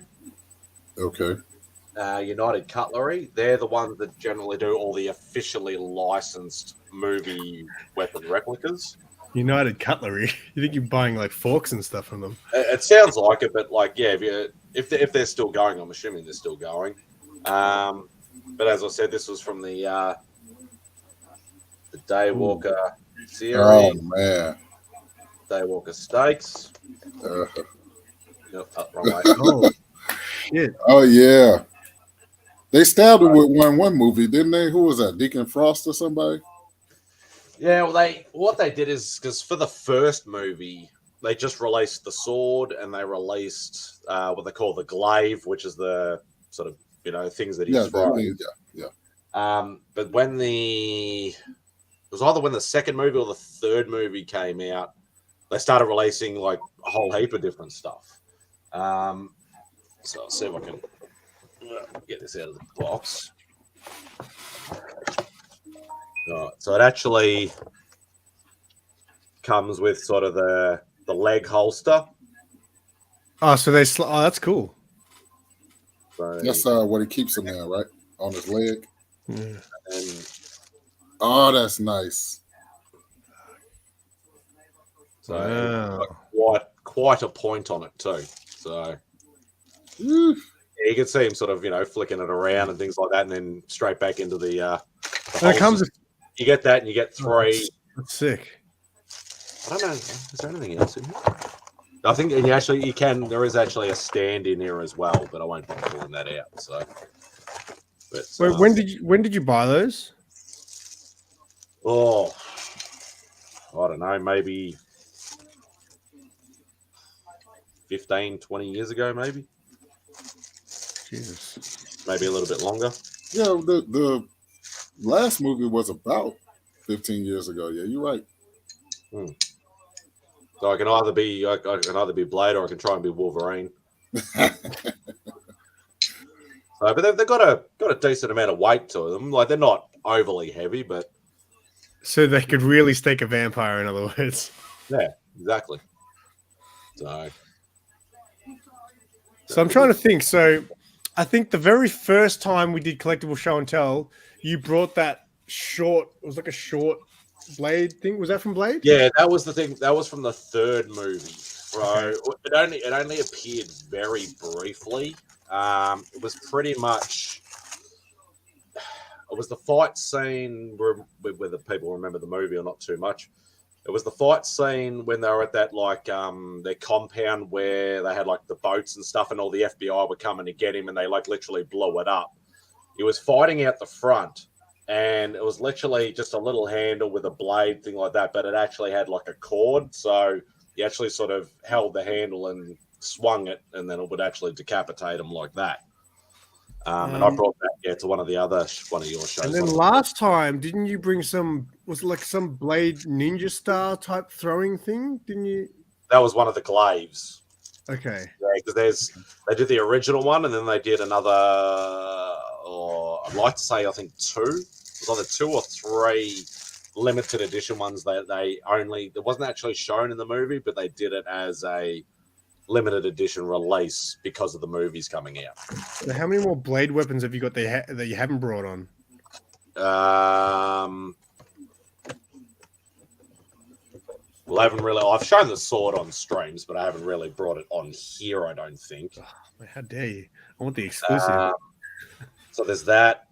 Okay. United Cutlery. They're the ones that generally do all the officially licensed movie weapon replicas. United Cutlery. You think you're buying like forks and stuff from them? It sounds like it, but like, yeah, if they're still going, I'm assuming they're still going. But as I said, this was from the Daywalker series. Oh man, Daywalker Stakes. Nope, wrong way. Oh, shit. Oh yeah, they stabbed him with one movie, didn't they? Who was that? Deacon Frost or somebody? Yeah, well, what they did is because for the first movie, they just released the sword and they released what they call the glaive, which is the sort of things that he's throwing. Yeah. But when it was either when the second movie or the third movie came out, they started releasing like a whole heap of different stuff. So I'll see if I can Get this out of the box. Right, so it actually comes with sort of the leg holster. Oh, so they oh, that's cool. So, That's what he keeps him in, right? On his leg. Yeah. and Oh, that's nice. so Wow. quite a point on it too. So Woo. yeah, you can see him sort of, flicking it around and things like that, and then straight back into the And it comes with, you get that, and you get 3. that's sick. I don't know. Is there anything else in here? I think you can. There is actually a stand in here as well, but I won't be pulling that out. So, but, Wait, when did you buy those? Oh, I don't know. Maybe 15, 20 years ago, maybe. Jesus. Maybe a little bit longer. Yeah, the last movie was about 15 years ago. Yeah, you're right. So I can either be Blade or I can try and be Wolverine. But they've got a decent amount of weight to them. Like, they're not overly heavy, but So they could really stake a vampire, in other words. yeah, exactly. So I'm trying to think. So I think the very first time we did collectible show and tell, you brought that short. It was like a short Blade thing. Was that from Blade? yeah, that was the thing. That was from the third movie. Right? Okay. It only appeared very briefly. It was pretty much. It was the fight scene whether people remember the movie or not too much. It was the fight scene when they were at that their compound where they had like the boats and stuff, and all the FBI were coming to get him, and they like literally blew it up. He was fighting out the front, and it was literally just a little handle with a blade thing like that, but it actually had like a cord, so he actually sort of held the handle and swung it, and then it would actually decapitate him like that. And I brought that to one of your shows. And then last time, didn't you bring was it like some Blade Ninja Star type throwing thing? Didn't you? That was one of the glaives. Okay. Yeah, because they did the original one, and then they did another. I'd like to say, I think 2. It was either 2 or 3 limited edition ones that it wasn't actually shown in the movie, but they did it as a limited edition release because of the movies coming out. So how many more Blade weapons have you got that you haven't brought on? Well, I haven't really. I've shown the sword on streams, but I haven't really brought it on here, I don't think. Oh, how dare you? I want the exclusive. So there's that.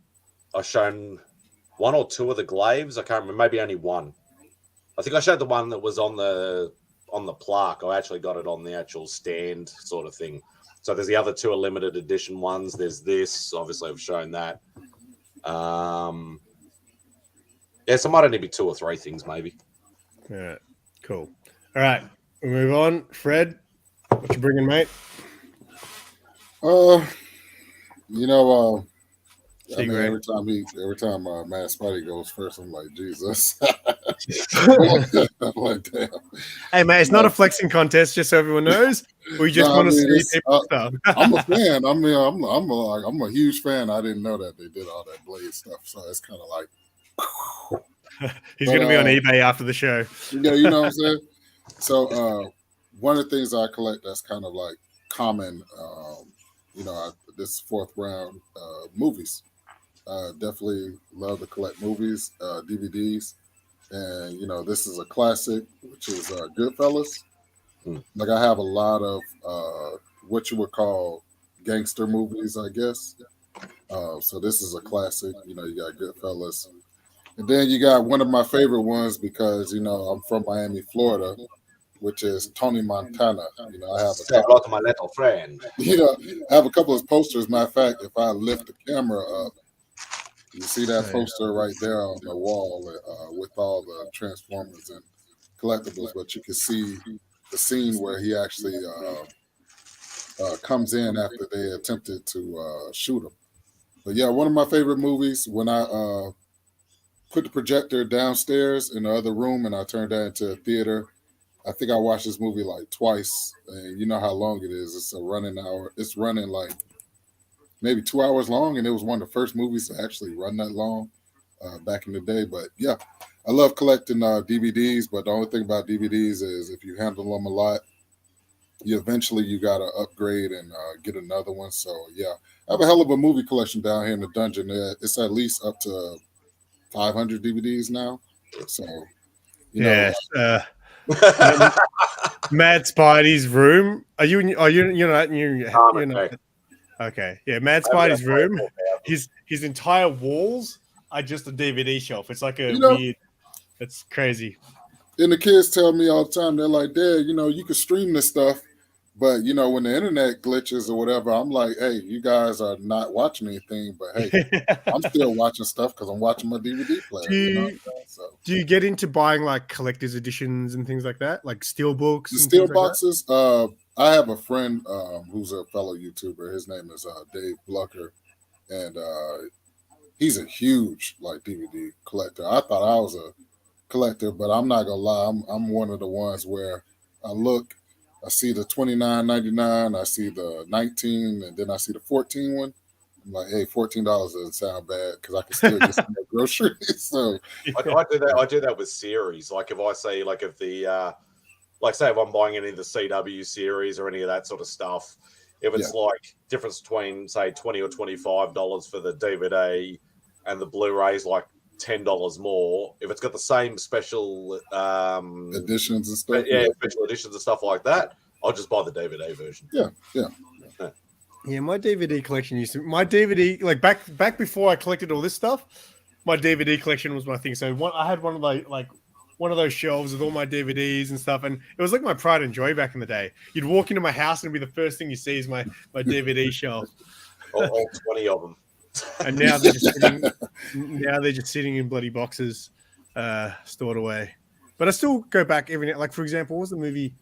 I've shown 1 or 2 of the glaives. I can't remember. Maybe only 1. I think I showed the one that was on the plaque. I actually got it on the actual stand sort of thing. So there's the other 2 are limited edition ones. There's this. Obviously, I've shown that. Yeah, so it might only be 2 or 3 things, maybe. All right. Cool. All right. We move on. Fred, what you bringing, mate? I mean, every time MadSpidey goes first, I'm like, Jesus. I'm like, damn. Hey, mate, it's not a flexing contest, just so everyone knows. We just want to see people stuff. I'm a fan. I mean, I'm a huge fan. I didn't know that they did all that Blade stuff, so it's kind of like. He's going to be on eBay after the show. Yeah, you know what I'm saying? So one of the things I collect that's kind of like common, this 4th round, movies. Definitely love to collect movies, DVDs. And, this is a classic, which is Goodfellas. Like, I have a lot of what you would call gangster movies, I guess. So this is a classic. You got Goodfellas. And then you got one of my favorite ones because, I'm from Miami, Florida, which is Tony Montana. I have Say hello to my little friend. I have a couple of posters. Matter of fact, if I lift the camera up, you see that poster right there on the wall with all the Transformers and collectibles, but you can see the scene where he actually comes in after they attempted to shoot him. But yeah, one of my favorite movies. When I put the projector downstairs in the other room and I turned that into a theater, I think I watched this movie like twice. And you know how long it is. It's a running hour. It's running like maybe 2 hours long, and it was one of the first movies to actually run that long back in the day. But yeah, I love collecting DVDs, but the only thing about DVDs is if you handle them a lot, you gotta upgrade and get another one. So yeah, I have a hell of a movie collection down here in the dungeon. It's at least up to 500 DVDs now. So you know, MadSpidey's room. Are you? You're not. You're not. Okay. Okay. Yeah, MadSpidey's room. His entire walls are just a DVD shelf. It's like a weird. It's crazy. And the kids tell me all the time, they're like, Dad, you can stream this stuff, but when the internet glitches or whatever, I'm like, hey, you guys are not watching anything, but hey, I'm still watching stuff because I'm watching my DVD player. Do you get into buying like collector's editions and things like that, like steel books? The steel boxes. I have a friend who's a fellow YouTuber. His name is Dave Blucker, and he's a huge like DVD collector. I thought I was a collector, but I'm not gonna lie, I'm one of the ones where I see the $29.99, I see the 19, and then I see the 14 one. I'm like, hey, $14 doesn't sound bad because I can still get some groceries. So I do that. I do that with series. Like if I say, like if the like say if I'm buying any of the CW series or any of that sort of stuff, if it's like difference between say $20 or $25 for the DVD and the Blu-ray's like $10 more, if it's got the same special editions and stuff, special editions and stuff like that, I'll just buy the DVD version. Yeah, my DVD collection like back before I collected all this stuff, my DVD collection was my thing. So I had one of those shelves with all my DVDs and stuff, and it was like my pride and joy back in the day. You'd walk into my house and it'd be the first thing you see is my DVD shelf. All 20 of them. And now they're just sitting in bloody boxes, stored away. But I still go back every now. Like for example, what was the movie?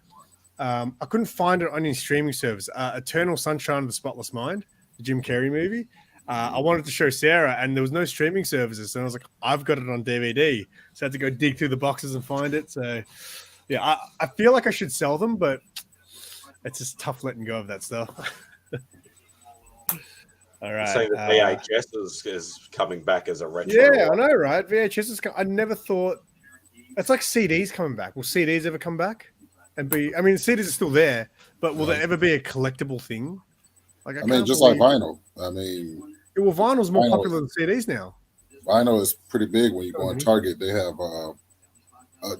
I couldn't find it on any streaming service. Eternal Sunshine of the Spotless Mind, the Jim Carrey movie. I wanted to show Sarah, and there was no streaming services. So I was like, I've got it on DVD. So I had to go dig through the boxes and find it. So yeah, I feel like I should sell them, but it's just tough letting go of that stuff. All right. Saying that VHS is coming back as a retro. Yeah, I know, right? VHS is. I never thought it's like CDs coming back. Will CDs ever come back and be? I mean, CDs are still there, but will there ever be a collectible thing? Like I mean, just like vinyl. I mean, well, vinyl's more popular than CDs now. Vinyl is pretty big. When you go on Target, they have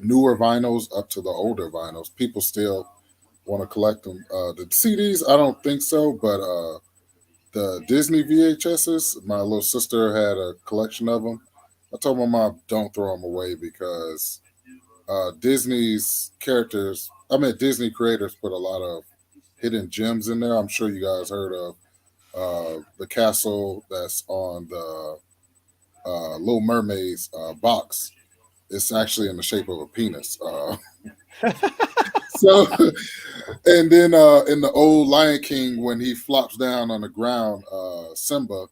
newer vinyls up to the older vinyls. People still want to collect them. The CDs, I don't think so, but the Disney VHSs, my little sister had a collection of them. I told my mom, don't throw them away because Disney creators put a lot of hidden gems in there. I'm sure you guys heard of the castle that's on the Little Mermaid's box. It's actually in the shape of a penis. So, and then in the old Lion King, when he flops down on the ground, Simba,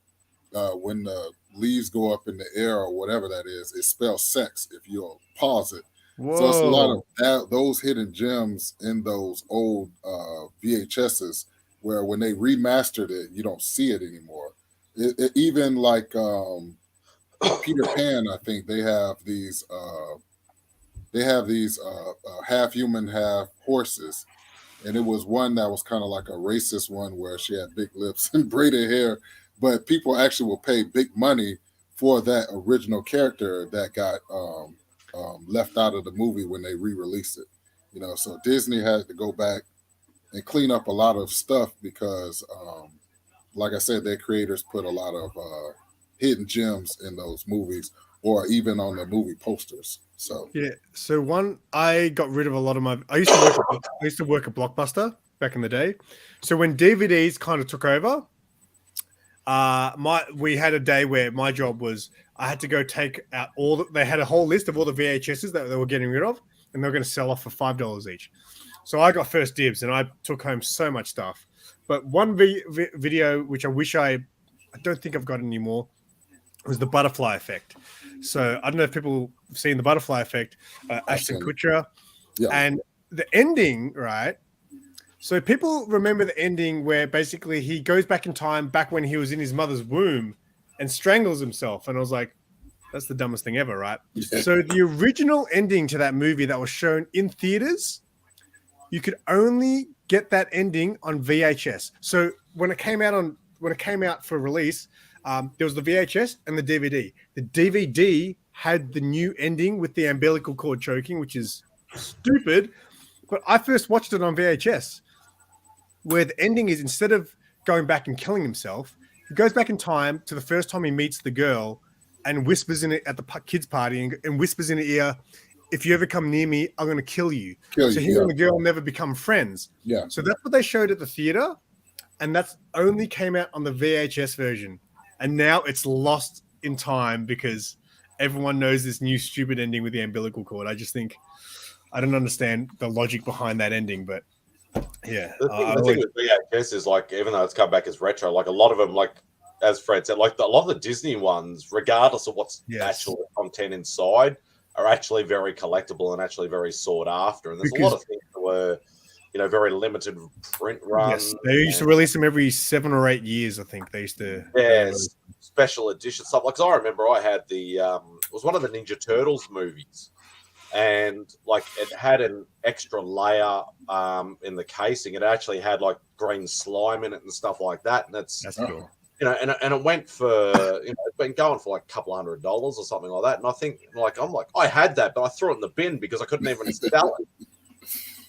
when the leaves go up in the air or whatever that is, it spells sex if you'll pause it. Whoa. So it's a lot of those hidden gems in those old VHSs where when they remastered it, you don't see it anymore. Even like Peter Pan, I think they have these half human, half horses. And it was one that was kind of like a racist one where she had big lips and braided hair. But people actually will pay big money for that original character that got left out of the movie when they re-released it. So Disney had to go back and clean up a lot of stuff because, like I said, their creators put a lot of hidden gems in those movies or even on the movie posters. So yeah. So I got rid of a lot of my. I used to work at Blockbuster back in the day. So when DVDs kind of took over, we had a day where my job was I had to go take out they had a whole list of all the VHSs that they were getting rid of, and they were going to sell off for $5 each. So I got first dibs, and I took home so much stuff. But one video which I don't think I've got anymore was the butterfly effect. So I don't know if people have seen the butterfly effect, Ashton Kutcher, and the ending, right? So people remember the ending where basically he goes back in time, back when he was in his mother's womb, and strangles himself. And I was like, that's the dumbest thing ever, right? Yeah. So the original ending to that movie that was shown in theaters, you could only get that ending on VHS. So when it came out for release, there was the VHS and the DVD. The DVD had the new ending with the umbilical cord choking, which is stupid. But I first watched it on VHS, where the ending is instead of going back and killing himself, he goes back in time to the first time he meets the girl and whispers in it at the kids' party and whispers in her ear, if you ever come near me, I'm going to kill you. So he and the girl never become friends. Yeah. So that's what they showed at the theater. And that's only came out on the VHS version. And now it's lost in time because everyone knows this new stupid ending with the umbilical cord. I just think, I don't understand the logic behind that ending, but yeah. The thing with VHS is like, even though it's come back as retro, like a lot of them, like as Fred said, like a lot of the Disney ones, regardless of what's actual content inside, are actually very collectible and actually very sought after. And there's a lot of things that were, very limited print runs. Yes, they used to release them every 7 or 8 years, I think. They used to. Yeah, special edition stuff. Like, 'cause I remember I had it was one of the Ninja Turtles movies. And like it had an extra layer in the casing. It actually had like green slime in it and stuff like that. And that's cool. And it went for it's been going for like a couple $100 or something like that. And I think I'm like I had that, but I threw it in the bin because I couldn't even sell it.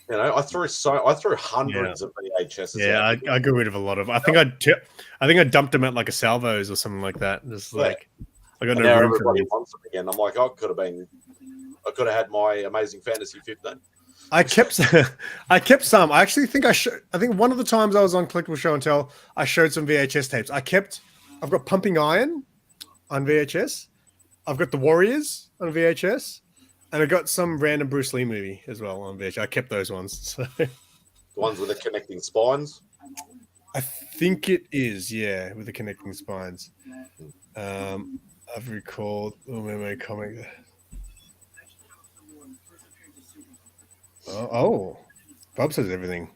I threw hundreds of VHSs. Yeah, I got rid of a lot of. I think I dumped them at like a Salvos or something like that. Just like I got no room for them. Wants them again. I'm like, I could have had my Amazing Fantasy 15. I kept some. I actually think I think one of the times I was on Collectible Show and Tell, I showed some VHS tapes. I've got Pumping Iron on VHS. I've got The Warriors on VHS. And I got some random Bruce Lee movie as well on VHS. I kept those ones. So. The ones with the connecting spines? I think it is, yeah, with the connecting spines. I've recalled my comic. Oh, Bob says everything.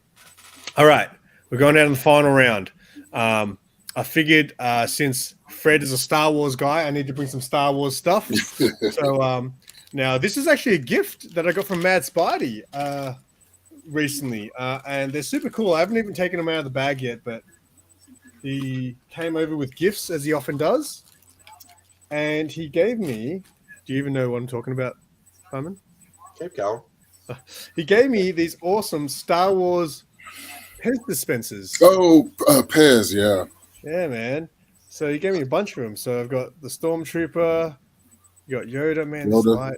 All right, we're going down to the final round. I figured since Fred is a Star Wars guy, I need to bring some Star Wars stuff. So now this is actually a gift that I got from MadSpidey recently, and they're super cool. I haven't even taken them out of the bag yet, but he came over with gifts as he often does, and he gave me. Do you even know what I'm talking about, Simon? Keep going. He gave me these awesome Star Wars Pez dispensers. Oh, Pez, yeah. Yeah, man. So he gave me a bunch of them. So I've got the Stormtrooper. You got Yoda, man. Yoda.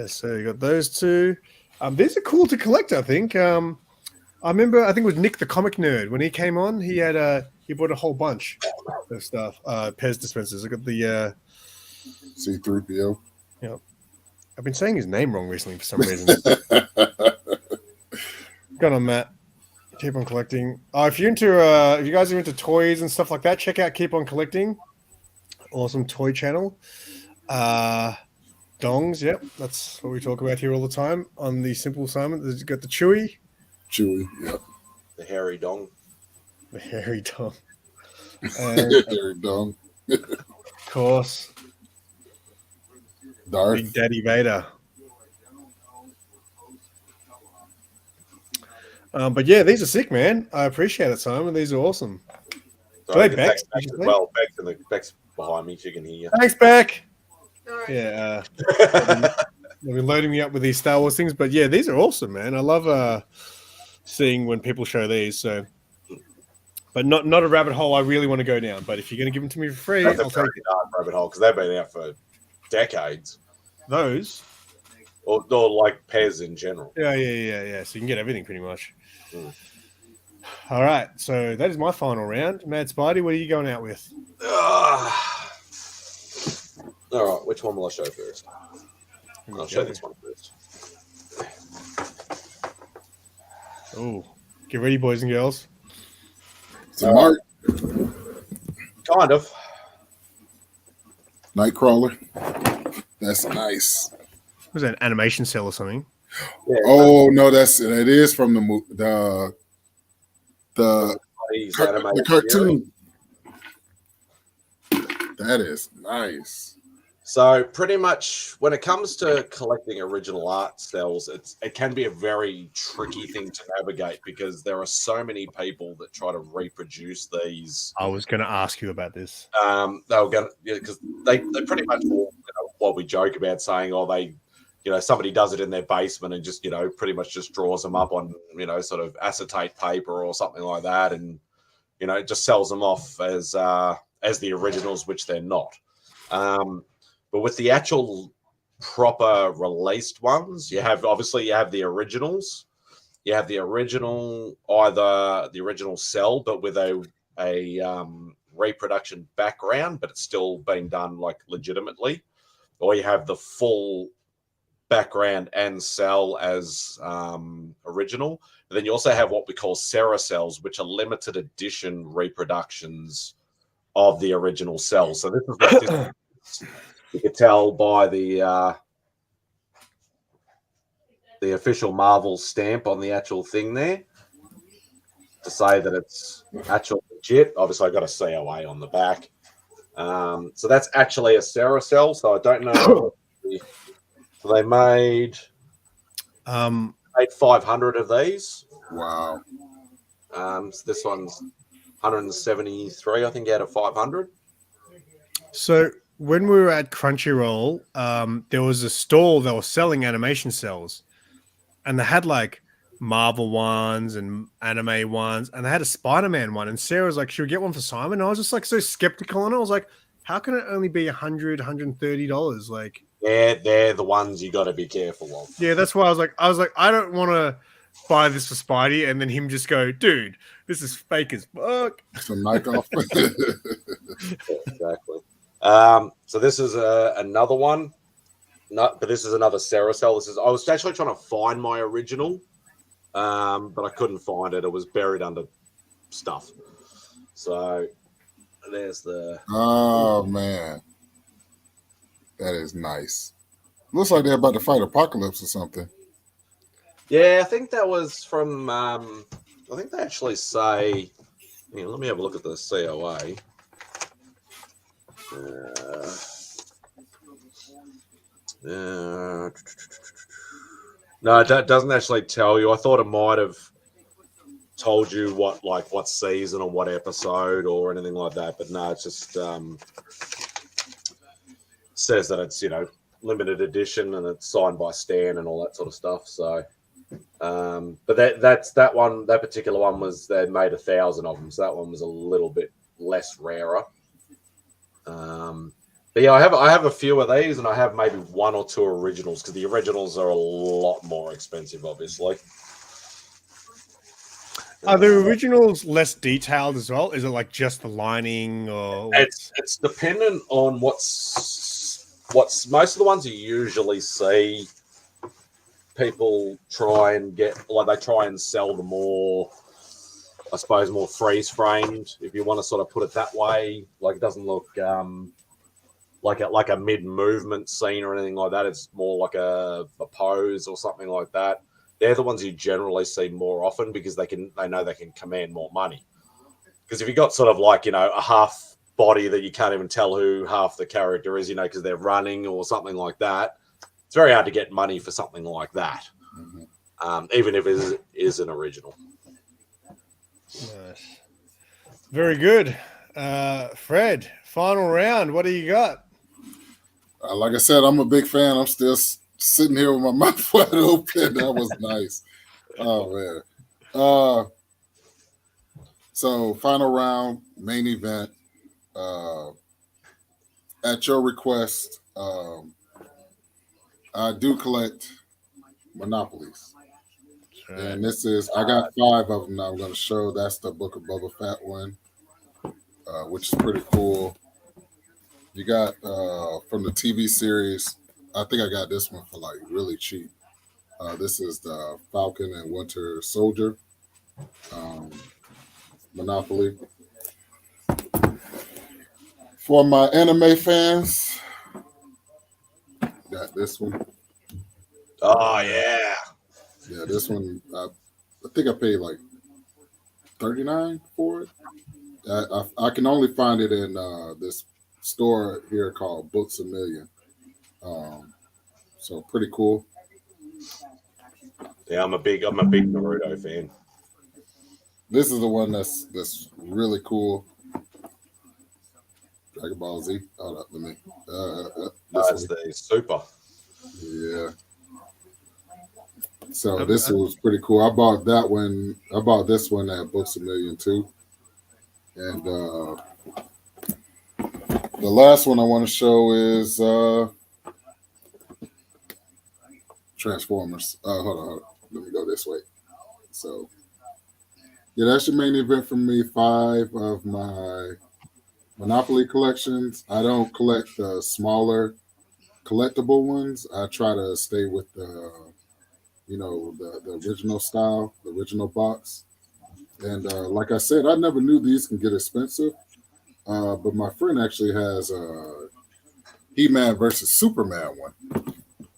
So you got those two. These are cool to collect, I think. I remember, I think it was NickTheComicNerd. When he came on, he bought a whole bunch of stuff. Pez dispensers. I got the C-3PO. Yeah. I've been saying his name wrong recently for some reason. Go on, Matt. Keep on collecting. If you guys are into toys and stuff like that, check out Keep on Collecting. Awesome toy channel. Dongs, yep, that's what we talk about here all the time on the Simple Assignment. There's got the Chewy, yep. The hairy dong. The hairy dong. Hairy dong. Of course. Darth. Big Daddy Vader. But yeah, these are sick, man. I appreciate it, Simon. These are awesome. Sorry, Bex as well. Bex behind me. She can hear you. Thanks, Beck. Yeah. They've been loading me up with these Star Wars things. But yeah, these are awesome, man. I love seeing when people show these. So, but not a rabbit hole I really want to go down. But if you're going to give them to me for free, I'll take it. Rabbit hole because they've been out for decades. Those? Or like Pez in general. Yeah. So you can get everything pretty much. All right, so that is my final round. MadSpidey, what are you going out with? All right, which one will I show first? I'll show this one first. Oh, get ready, boys and girls. Mark. Kind of. Nightcrawler. That's nice. Was that an animation cell or something? Yeah, Oh no, it is from the Spidey's animated cartoon. That is nice. So pretty much when it comes to collecting original art cells, it can be a very tricky thing to navigate because there are so many people that try to reproduce these. I was going to ask you about this. They were going because they pretty much all, what we joke about saying, somebody does it in their basement and just pretty much just draws them up on sort of acetate paper or something like that, and it just sells them off as the originals, which they're not. But with the actual proper released ones, you have the originals. You have the original, either the original cell, but with a reproduction background, but it's still being done like legitimately, or you have the full background and cell as original. But then you also have what we call Sarah cells, which are limited edition reproductions of the original cell. So this is what this you could tell by the official Marvel stamp on the actual thing there to say that it's actual legit. Obviously, I got a COA on the back. So that's actually a Sarah cell. So I don't know. So they made 500 of these. Wow. So this one's 173, I think, out of 500. So when we were at Crunchyroll, there was a stall that was selling animation cells, and they had like Marvel ones and anime ones, and they had a Spider-Man one. And Sarah was like, "Should we get one for Simon?" And I was just like so skeptical, and I was like, "How can it only be $130? Like, they're the ones you got to be careful of." Yeah, that's why I was like, I don't want to buy this for Spidey, and then him just go, "Dude, this is fake as fuck." It's a knockoff. Exactly. So this is another one. But this is another Sarah cell. I was actually trying to find my original, but I couldn't find it. It was buried under stuff. So there's the. Oh man, that is nice. Looks like they're about to fight Apocalypse or something. Yeah, I think that was from. I think they actually say. Let me have a look at the COA. No, it doesn't actually tell you. I thought it might have told you what season or what episode or anything like that, but no, it's just says that it's limited edition and it's signed by Stan and all that sort of stuff. So, but that one, that particular one they made 1,000 of them, so that one was a little bit less rarer. But yeah, I have a few of these, and I have maybe one or two originals because the originals are a lot more expensive, obviously. Are the originals less detailed as well? Is it like just the lining, or it's dependent on what's most of the ones you usually see people try and get, they try and sell the more, I suppose, more freeze framed, if you want to sort of put it that way. Like it doesn't look like a mid movement scene or anything like that. It's more like a pose or something like that. They're the ones you generally see more often because they know they can command more money. Because if you got sort of a half body that you can't even tell who half the character is, because they're running or something like that, it's very hard to get money for something like that. Mm-hmm. Even if it is an original. Nice. Very good. Fred, final round. What do you got? Like I said, I'm a big fan. I'm still sitting here with my mouth wide open. That was nice. Oh, man. So, final round, main event. At your request, I do collect Monopolies. Right. And this is, I got 5 of them now I'm going to show. That's the Book of Boba Fett one, which is pretty cool. You got from the TV series, I think I got this one for really cheap. This is the Falcon and Winter Soldier Monopoly. For my anime fans, got this one. Oh yeah, Yeah, this one I think I paid like $39 for it. I can only find it in this store here called Books a Million. So pretty cool. Yeah, I'm a big Naruto fan. This is the one that's really cool. Dragon Ball Z. Hold up, let me. That's the Super. Yeah. So this was pretty cool. I bought that one. I bought this one at Books a Million too. And the last one I want to show is Transformers. Hold on. Let me go this way. So, yeah, that's your main event for me. 5 of my Monopoly collections. I don't collect the smaller collectible ones. I try to stay with the original style, the original box. And like I said, I never knew these can get expensive. But my friend actually has a He-Man versus Superman one,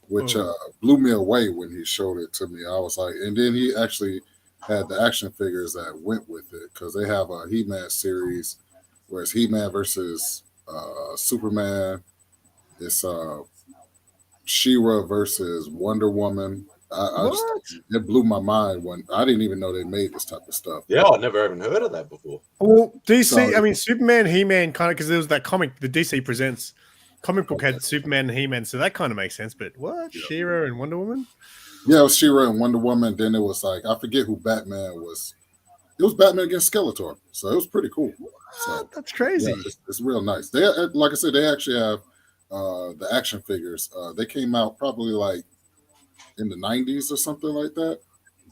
which blew me away when he showed it to me. I was like, and then he actually had the action figures that went with it because they have a He-Man series where it's He-Man versus Superman. It's She-Ra versus Wonder Woman. It blew my mind when I didn't even know they made this type of stuff. Yeah, I've never even heard of that before. Well, DC, I mean, Superman, He-Man, kind of, because there was that comic, the DC Presents comic book had Superman and He-Man, so that kind of makes sense. But what? Yeah. She-Ra and Wonder Woman? Yeah, it was She-Ra and Wonder Woman. Then it was like, I forget who Batman was. It was Batman against Skeletor. So it was pretty cool. So that's crazy. Yeah, it's real nice. They, like I said, they actually have the action figures. They came out probably like in the 90s or something like that.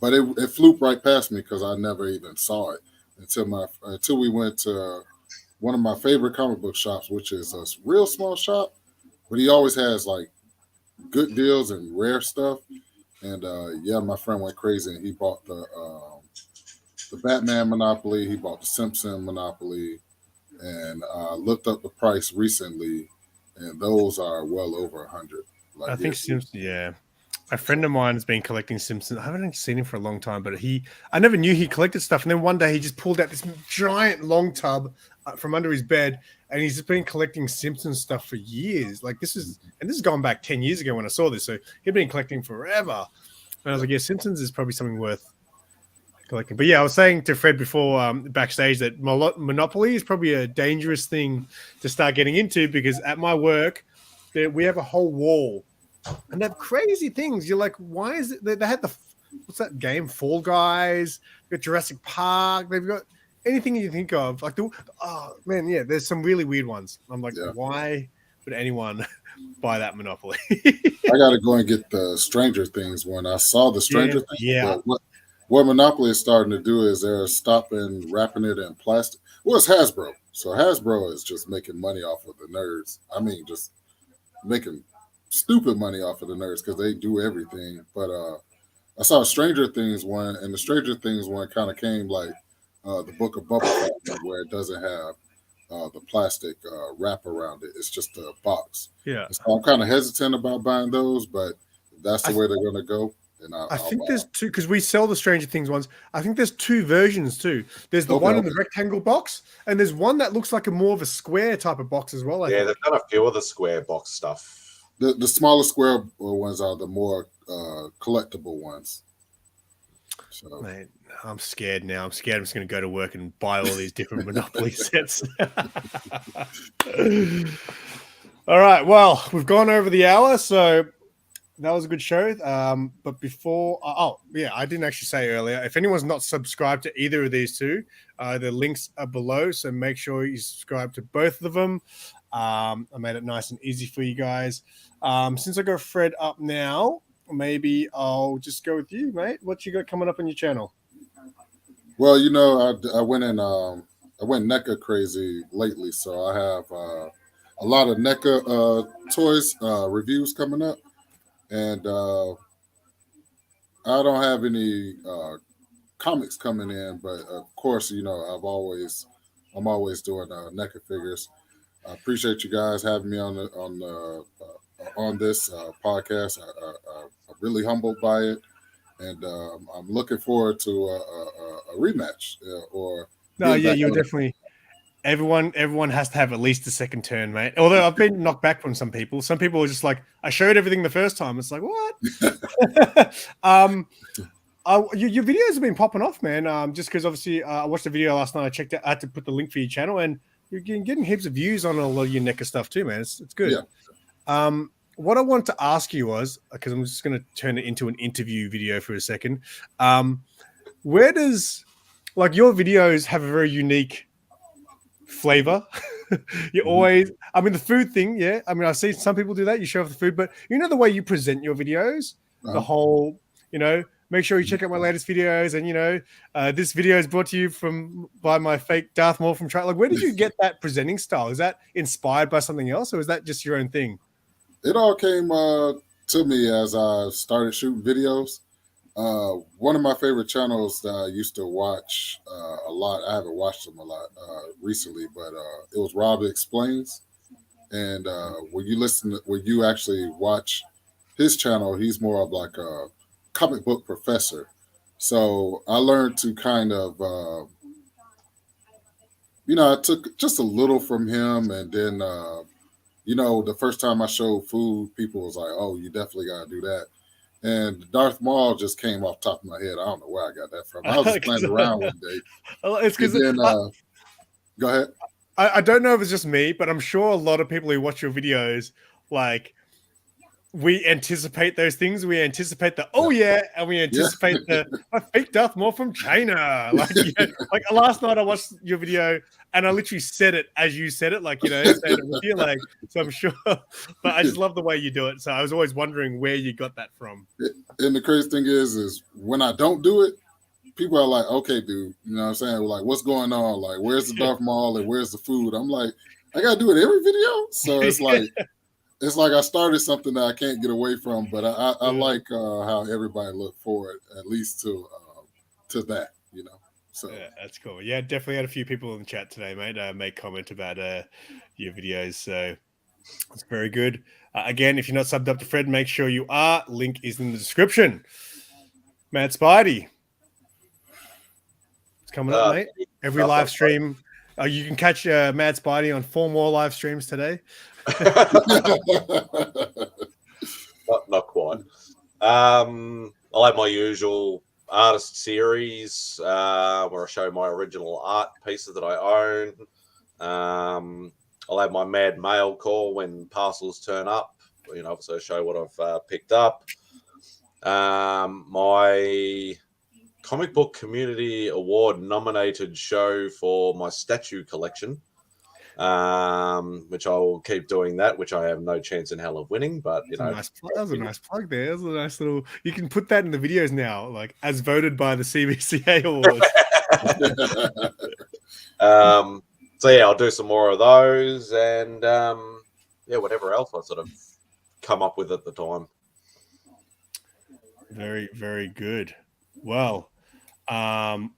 But it flew right past me because I never even saw it until we went to one of my favorite comic book shops, which is a real small shop, but he always has like good deals and rare stuff. And yeah, my friend went crazy and he bought the Batman Monopoly, he bought the Simpson Monopoly, and looked up the price recently, and those are well over 100. Like, I think Simpson, yeah. A friend of mine has been collecting Simpsons. I haven't seen him for a long time, but I never knew he collected stuff. And then one day he just pulled out this giant long tub from under his bed, and he's just been collecting Simpsons stuff for years. Like this is gone back 10 years ago when I saw this. So he'd been collecting forever. And I was like, yeah, Simpsons is probably something worth collecting. But yeah, I was saying to Fred before backstage that Monopoly is probably a dangerous thing to start getting into because at my work, we have a whole wall. And they have crazy things. You're like, why is it? They had what's that game? Fall Guys. They've got Jurassic Park. They've got anything you think of. Like, oh man, yeah. There's some really weird ones. I'm like, why would anyone buy that Monopoly? I got to go and get the Stranger Things one. I saw the Stranger Things. Yeah. What Monopoly is starting to do is they're stopping wrapping it in plastic. Well, it's Hasbro. So Hasbro is just making money off of the nerds. I mean, just making stupid money off of the nerds because they do everything. But I saw Stranger Things one, and the Stranger Things one kind of came like the Book of Bubble Wrap, where it doesn't have the plastic wrap around it. It's just a box. Yeah. So I'm kind of hesitant about buying those, but if that's the way they're going to go. And I think there's two, because we sell the Stranger Things ones. I think there's two versions too. There's the one in the rectangle box, and there's one that looks like more of a square type of box as well. I think. They've done a few of the square box stuff. The smaller square ones are the more collectible ones. So. Mate, I'm scared now. I'm scared I'm just going to go to work and buy all these different Monopoly sets. All right. Well, we've gone over the hour, so that was a good show. But before, I didn't actually say earlier, if anyone's not subscribed to either of these two, the links are below. So make sure you subscribe to both of them. I made it nice and easy for you guys. Since I got Fred up now, maybe I'll just go with you, mate. What you got coming up on your channel? Well, I went NECA crazy lately, so I have a lot of NECA toys reviews coming up, and I don't have any comics coming in, but of course, I'm always doing NECA figures. I appreciate you guys having me on this podcast. I'm really humbled by it, and I'm looking forward to a rematch or No, getting yeah, back you're on it. definitely. Everyone has to have at least a second turn, mate. Although I've been knocked back from some people. Some people are just like, I showed everything the first time. It's like, what? Your videos have been popping off, man. Just because obviously I watched the video last night. I checked it. I had to put the link for your channel, and you're getting heaps of views on a lot of your NECA stuff too, man. It's good. Yeah. What I wanted to ask you was, because I'm just going to turn it into an interview video for a second. Where does, like, your videos have a very unique flavor? You always, I mean, the food thing, yeah. I mean, I've seen some people do that. You show off the food, but you know the way you present your videos, the whole, make sure you check out my latest videos, and this video is brought to you by my fake Darth Maul from Like, where did you get that presenting style? Is that inspired by something else, or is that just your own thing? It all came to me as I started shooting videos. One of my favorite channels that I used to watch a lot, I haven't watched them a lot recently, but it was Rob Explains. And when you actually watch his channel, he's more of like a comic book professor. So I learned to kind of, I took just a little from him. And then, the first time I showed food, people was like, oh, you definitely got to do that. And Darth Maul just came off the top of my head. I don't know where I got that from. I was just playing around one day. It's because go ahead. I don't know if it's just me, but I'm sure a lot of people who watch your videos, like, we anticipate those things. We anticipate and we anticipate the fake Darth Maul from China. Like, like last night I watched your video and I literally said it as you said it, like, saying it with you, like, so I'm sure. But I just love the way you do it. So I was always wondering where you got that from. And the crazy thing is when I don't do it, people are like, okay, dude, you know what I'm saying? Like, what's going on? Like, where's the Darth Maul and where's the food? I'm like, I gotta do it every video. So it's like, I started something that I can't get away from, but I like how everybody looked forward at least to that, So yeah, that's cool. Yeah, definitely had a few people in the chat today, mate, make comment about your videos. So that's very good. Again, if you're not subbed up to Fred, make sure you are. Link is in the description. MadSpidey, it's coming up, mate. Every live stream. You can catch MadSpidey on 4 more live streams today. not quite. I'll have my usual artist series where I show my original art pieces that I own. I'll have my mad mail call when parcels turn up. Obviously show what I've picked up. My Comic Book Community Award nominated show for my statue collection, which I'll keep doing that, which I have no chance in hell of winning, but that was a nice plug there. That was a nice little, you can put that in the videos now, like as voted by the CBCA Awards. So yeah, I'll do some more of those, and whatever else I sort of come up with at the time. Very, very good. Well, I'm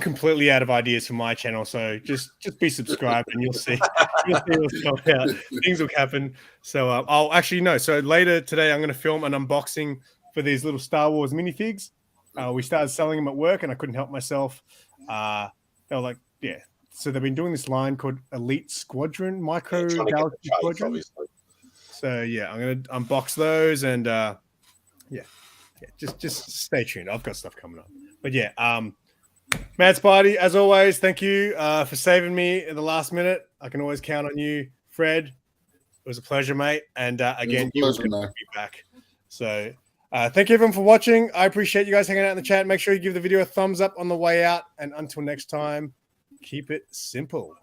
completely out of ideas for my channel, so just be subscribed and you'll see what's coming out. Things will happen. So I'll actually no. So later today, I'm going to film an unboxing for these little Star Wars minifigs. We started selling them at work, and I couldn't help myself. They were like, yeah. So they've been doing this line called Elite Squadron, Micro Galaxy Squadron. Obviously. So yeah, I'm going to unbox those, and just stay tuned. I've got stuff coming up. But yeah, MadSpidey, as always, thank you for saving me at the last minute. I can always count on you, Fred. It was a pleasure, mate. And again, you will be back. So thank you, everyone, for watching. I appreciate you guys hanging out in the chat. Make sure you give the video a thumbs up on the way out. And until next time, keep it simple.